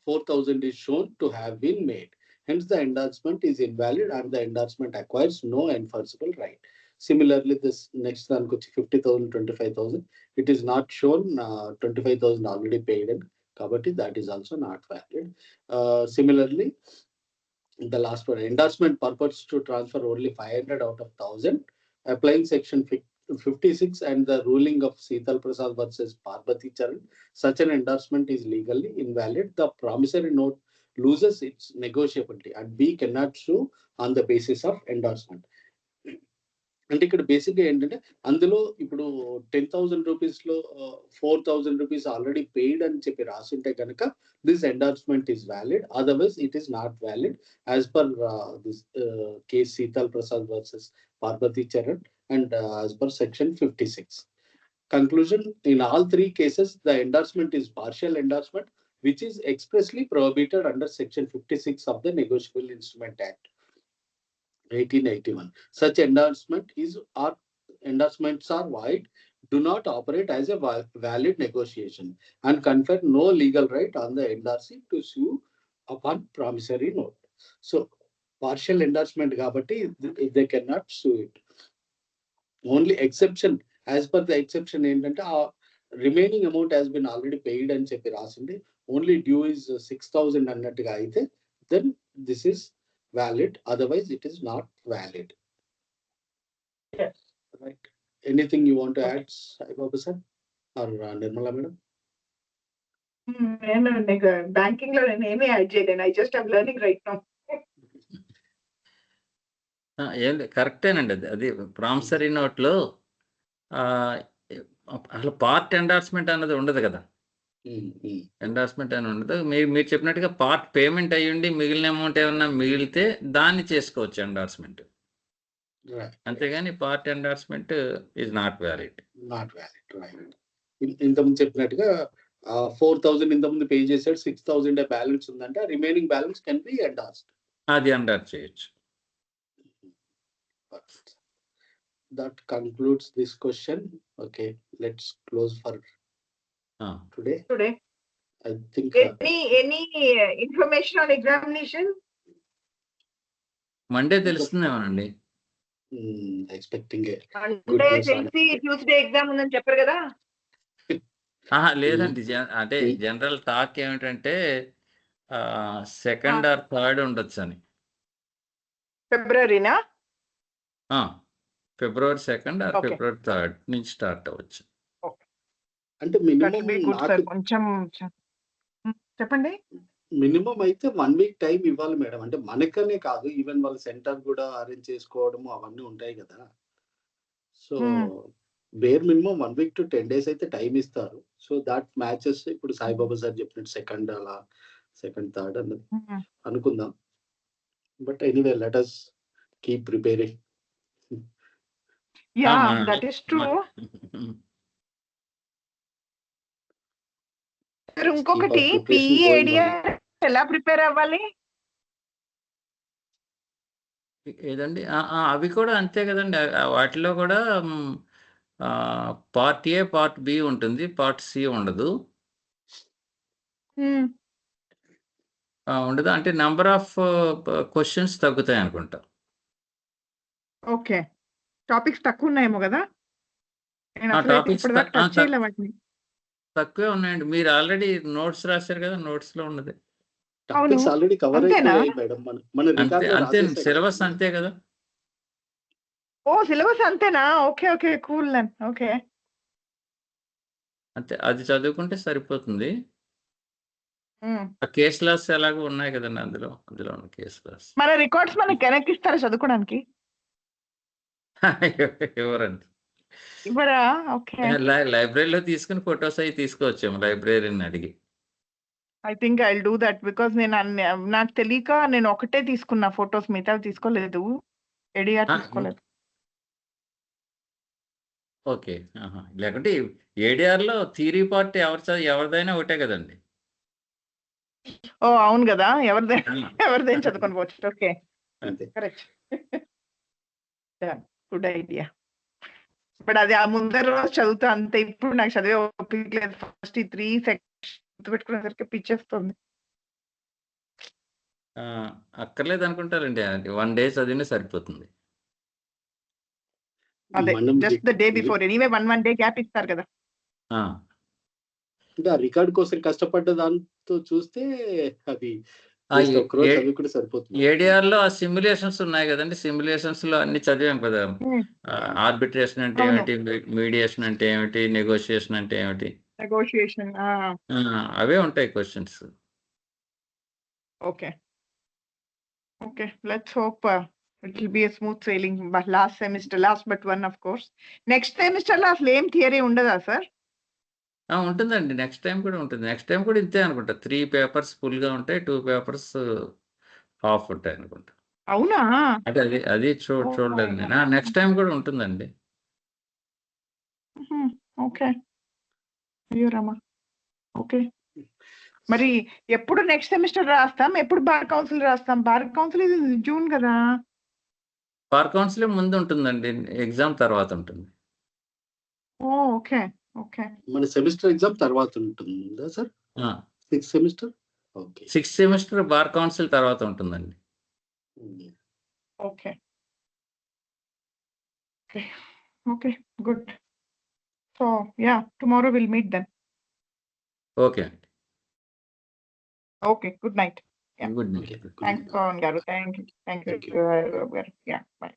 4,000 is shown to have been made. Hence, the endorsement is invalid and the endorsement acquires no enforceable right. Similarly, this next one, 50,000, 25,000, it is not shown 25,000 already paid and కాబట్టి that is also not valid. Similarly, the last one, endorsement purports to transfer only 500 out of 1,000, applying section 56 and the ruling of Seetal Prasad versus Parvati Charan, such an endorsement is legally invalid. The promissory note loses its negotiability and B cannot sue on the basis of endorsement. అంటే ఇక్కడ basic గా ఏంటంటే అందులో ఇప్పుడు 10,000 rupees లో 4,000 rupees already paid అని చెప్పి రాసుంటే కనుక this endorsement is valid, otherwise it is not valid as per this case Sital Prasad versus Parvati Charan and as per section 56. Conclusion, in all three cases the endorsement is partial endorsement which is expressly prohibited under section 56 of the Negotiable Instrument Act 1881. Such endorsements are void, do not operate as a valid negotiation and confer no legal right on the endorsee to sue upon promissory note. So partial endorsement kabatti they cannot sue it. Only exception, as per the exception ఏంటంటే remaining amount has been already paid అని చెప్పి రాసింది, only due is 6,000 అన్నట్టుగా అయితే then this is valid, otherwise it is not valid. Yes. Right. Anything you want to add, Sai Baba sir or Nirmala madam? నేను banking లో నేను ఏమీ add చేయలేను. I just I'm learning right now. ఏం కరెక్టేనండి. అది ప్రామిసరీ నోట్లో అసలు పార్ట్ ఎండార్స్మెంట్ అన్నది ఉండదు కదా. ఎండార్స్మెంట్ అని ఉండదు. మీరు చెప్పినట్టుగా పార్ట్ పేమెంట్ అయ్యుండి మిగిలిన అమౌంట్ ఏమన్నా మిగిలితే దాన్ని చేసుకోవచ్చు ఎండార్స్మెంట్, అంతేగాని part endorsement is not valid. Not valid, right. ఇంతకుముందు చెప్పినట్టుగా 4,000 ఇంతకుముందు పే చేశాడు, 6,000 బ్యాలెన్స్ ఉందంటే remaining balance can be endorsed. అది ఎండార్స్ చేయొచ్చు. That concludes this question. Okay, let's close for today. I think any information on examination Monday తెలుస్తుందేమోనండి. Expecting అంటే తెలిసి ట్యూస్డే ఎగ్జామ్ ఉందని చెప్పారు కదా. లేదండి, అంటే జనరల్ టాక్ ఏమిటంటే 2nd or 3rd ఉండొచ్చు అని. ఫిబ్రవరినా? February 2nd or February 3rd నుంచి స్టార్ట్ అవ్వచ్చు. అంటే మినిమం కొంచెం చెప్పండి. మినిమం అయితే 1 వీక్ టైం ఇవ్వాలి మేడం. అంటే మనకనే కాదు, ఈవెన్ వాళ్ళ సెంటర్ కూడా అరేంజ్ చేసుకోవడము అవన్నీ ఉంటాయి కదా. So bear minimum 1 week to 10 days అయితే టైం ఇస్తారు. సో దాట్ మ్యాచెస్ ఇప్పుడు సాయిబాబా సార్ చెప్పినట్టు 2nd అలా 2nd 3rd అన్నది అనుకుందాం. But anyway let us keep preparing. Yeah, that is true. ఇంకొకటి PEADR ఎలా ప్రిపేర్ అవ్వాలి? ఏదండి, అవి కూడా అంతే కదండి. వాటిలో కూడా పార్ట్ ఏ పార్ట్ బి ఉంటుంది, పార్ట్ సి ఉండదు. ఉండదు అంటే నెంబర్ ఆఫ్ క్వశ్చన్స్ తగ్గుతాయి అనుకుంటా. ఓకే, టాపిక్స్ తక్కువ ఉన్నాయేమో కదా. తక్కువే ఉన్నాయండి. మీరు ఆల్రెడీ నోట్స్ రాశారు కదా, నోట్స్ లో ఉన్నది. టాపిక్స్ ఆల్రెడీ కవర్ అయిపోయాయి మేడం. అంతే, సిలబస్ అంతే కదా. ఓ సిలబస్ అంతేనా? Okay okay, cool then. Okay, అంతే, అది చదువుకుంటే సరిపోతుంది. కేస్ లాస్ ఎలాగో ఉన్నాయి కదండి, అందులో ఉన్న కేస్ లాస్. మన రికార్డ్స్ మనకి వెనక్కి ఇస్తారా చదువుకోవడానికి? ఎవరండి ఇవ్వరా? ఓకే, లైబ్రరీలో తీసుకుని ఫొటోస్ అవి తీసుకోవచ్చేమో లైబ్రరీని అడిగి. I think I will do that because నాకు తెలియక నేను ఒకటే తీసుకున్నా ఫొటోస్, మిగతా తీసుకోలేదు. ఏడిఆర్ తీసుకోలేదు. ఓకే, లేకుంటే ఏడిఆర్ లో థియరీ పార్ట్ ఎవరిదైనా ఒకటే కదండి. ఓ అవును కదా, ఎవరిదైనా చదువుకొని పోవచ్చు. Okay, correct, good idea. But అది ఆ ముందర రోజు చదువుతా అంతే. ఇప్పుడు నాకు చదివే ఓపిక లేదు. ఫస్ట్ ఈ 3 సెక్షన్స్ పెట్టుకునేసరికి పిచ్చేస్తుంది. అక్కర్లేదు అనుకుంటారండి, 1 day చదివినా సరిపోతుంది. అదే just the day before. Anyway 1 day gap ఇస్తారు కదా. అంటే ఆ రికార్డ్ కోసం కష్టపడ్డ దాంతో చూస్తే అది ఆ జస్ట్ ఒక్కరోజు ఏ- చదువుకుంటే సరిపోతుంది. ఏడిఆర్లో ఆ సిమ్యులేషన్స్ ఉన్నాయి కదండి, సిమ్యులేషన్స్ లో అన్ని చదివాం కదా. ఆర్బిట్రేషన్ అంటే అవును. ఏమిటి, మీడియేషన్ అంటే ఏమిటి, నెగోషియేషన్ అంటే ఏమిటి, నెగోషియేషన్. అవే ఉంటాయి questions. Okay. Okay. Let's hope it will be a smooth sailing. But last semester, last but one, of course. Next semester లో అసలు ఏం థియరీ ఉండదా సార్? ఉంటుందండి, నెక్స్ట్ టైం కూడా ఉంటుంది. నెక్స్ట్ టైం కూడా ఇంతే అనుకుంటా. 3 పేపర్స్ ఫుల్గా ఉంటాయి, 2 పేపర్స్ హాఫ్ ఉంటాయి అనుకుంటా. అవునా? అంటే అది చూడలేదు నేను. నెక్స్ట్ టైం కూడా ఉంటుందండి. ఓకే. అయ్యో రామా. ఓకే. మరి ఎప్పుడు నెక్స్ట్ సెమిస్టర్ రాస్తాం, ఎప్పుడు బార్ కౌన్సిల్ రాస్తాం? బార్ కౌన్సిల్ ఇది జూన్ కదా. బార్ కౌన్సిల్ ముందు ఉంటుందండి, ఎగ్జామ్ తర్వాత ఉంటుంది. ఓకే. ఓకే. మన సెమిస్టర్ ఎగ్జామ్ తర్వాత ఉంటుందా sir? 6th semester. Okay. 6th semester bar council తర్వాత ఉంటుందండి. Okay. Okay. Okay. Good. So yeah, tomorrow will meet then. Okay అండి. Okay. Good night. Good night. Okay. Thanks Pavan గారు. Thank you. Thank you. Yeah, by.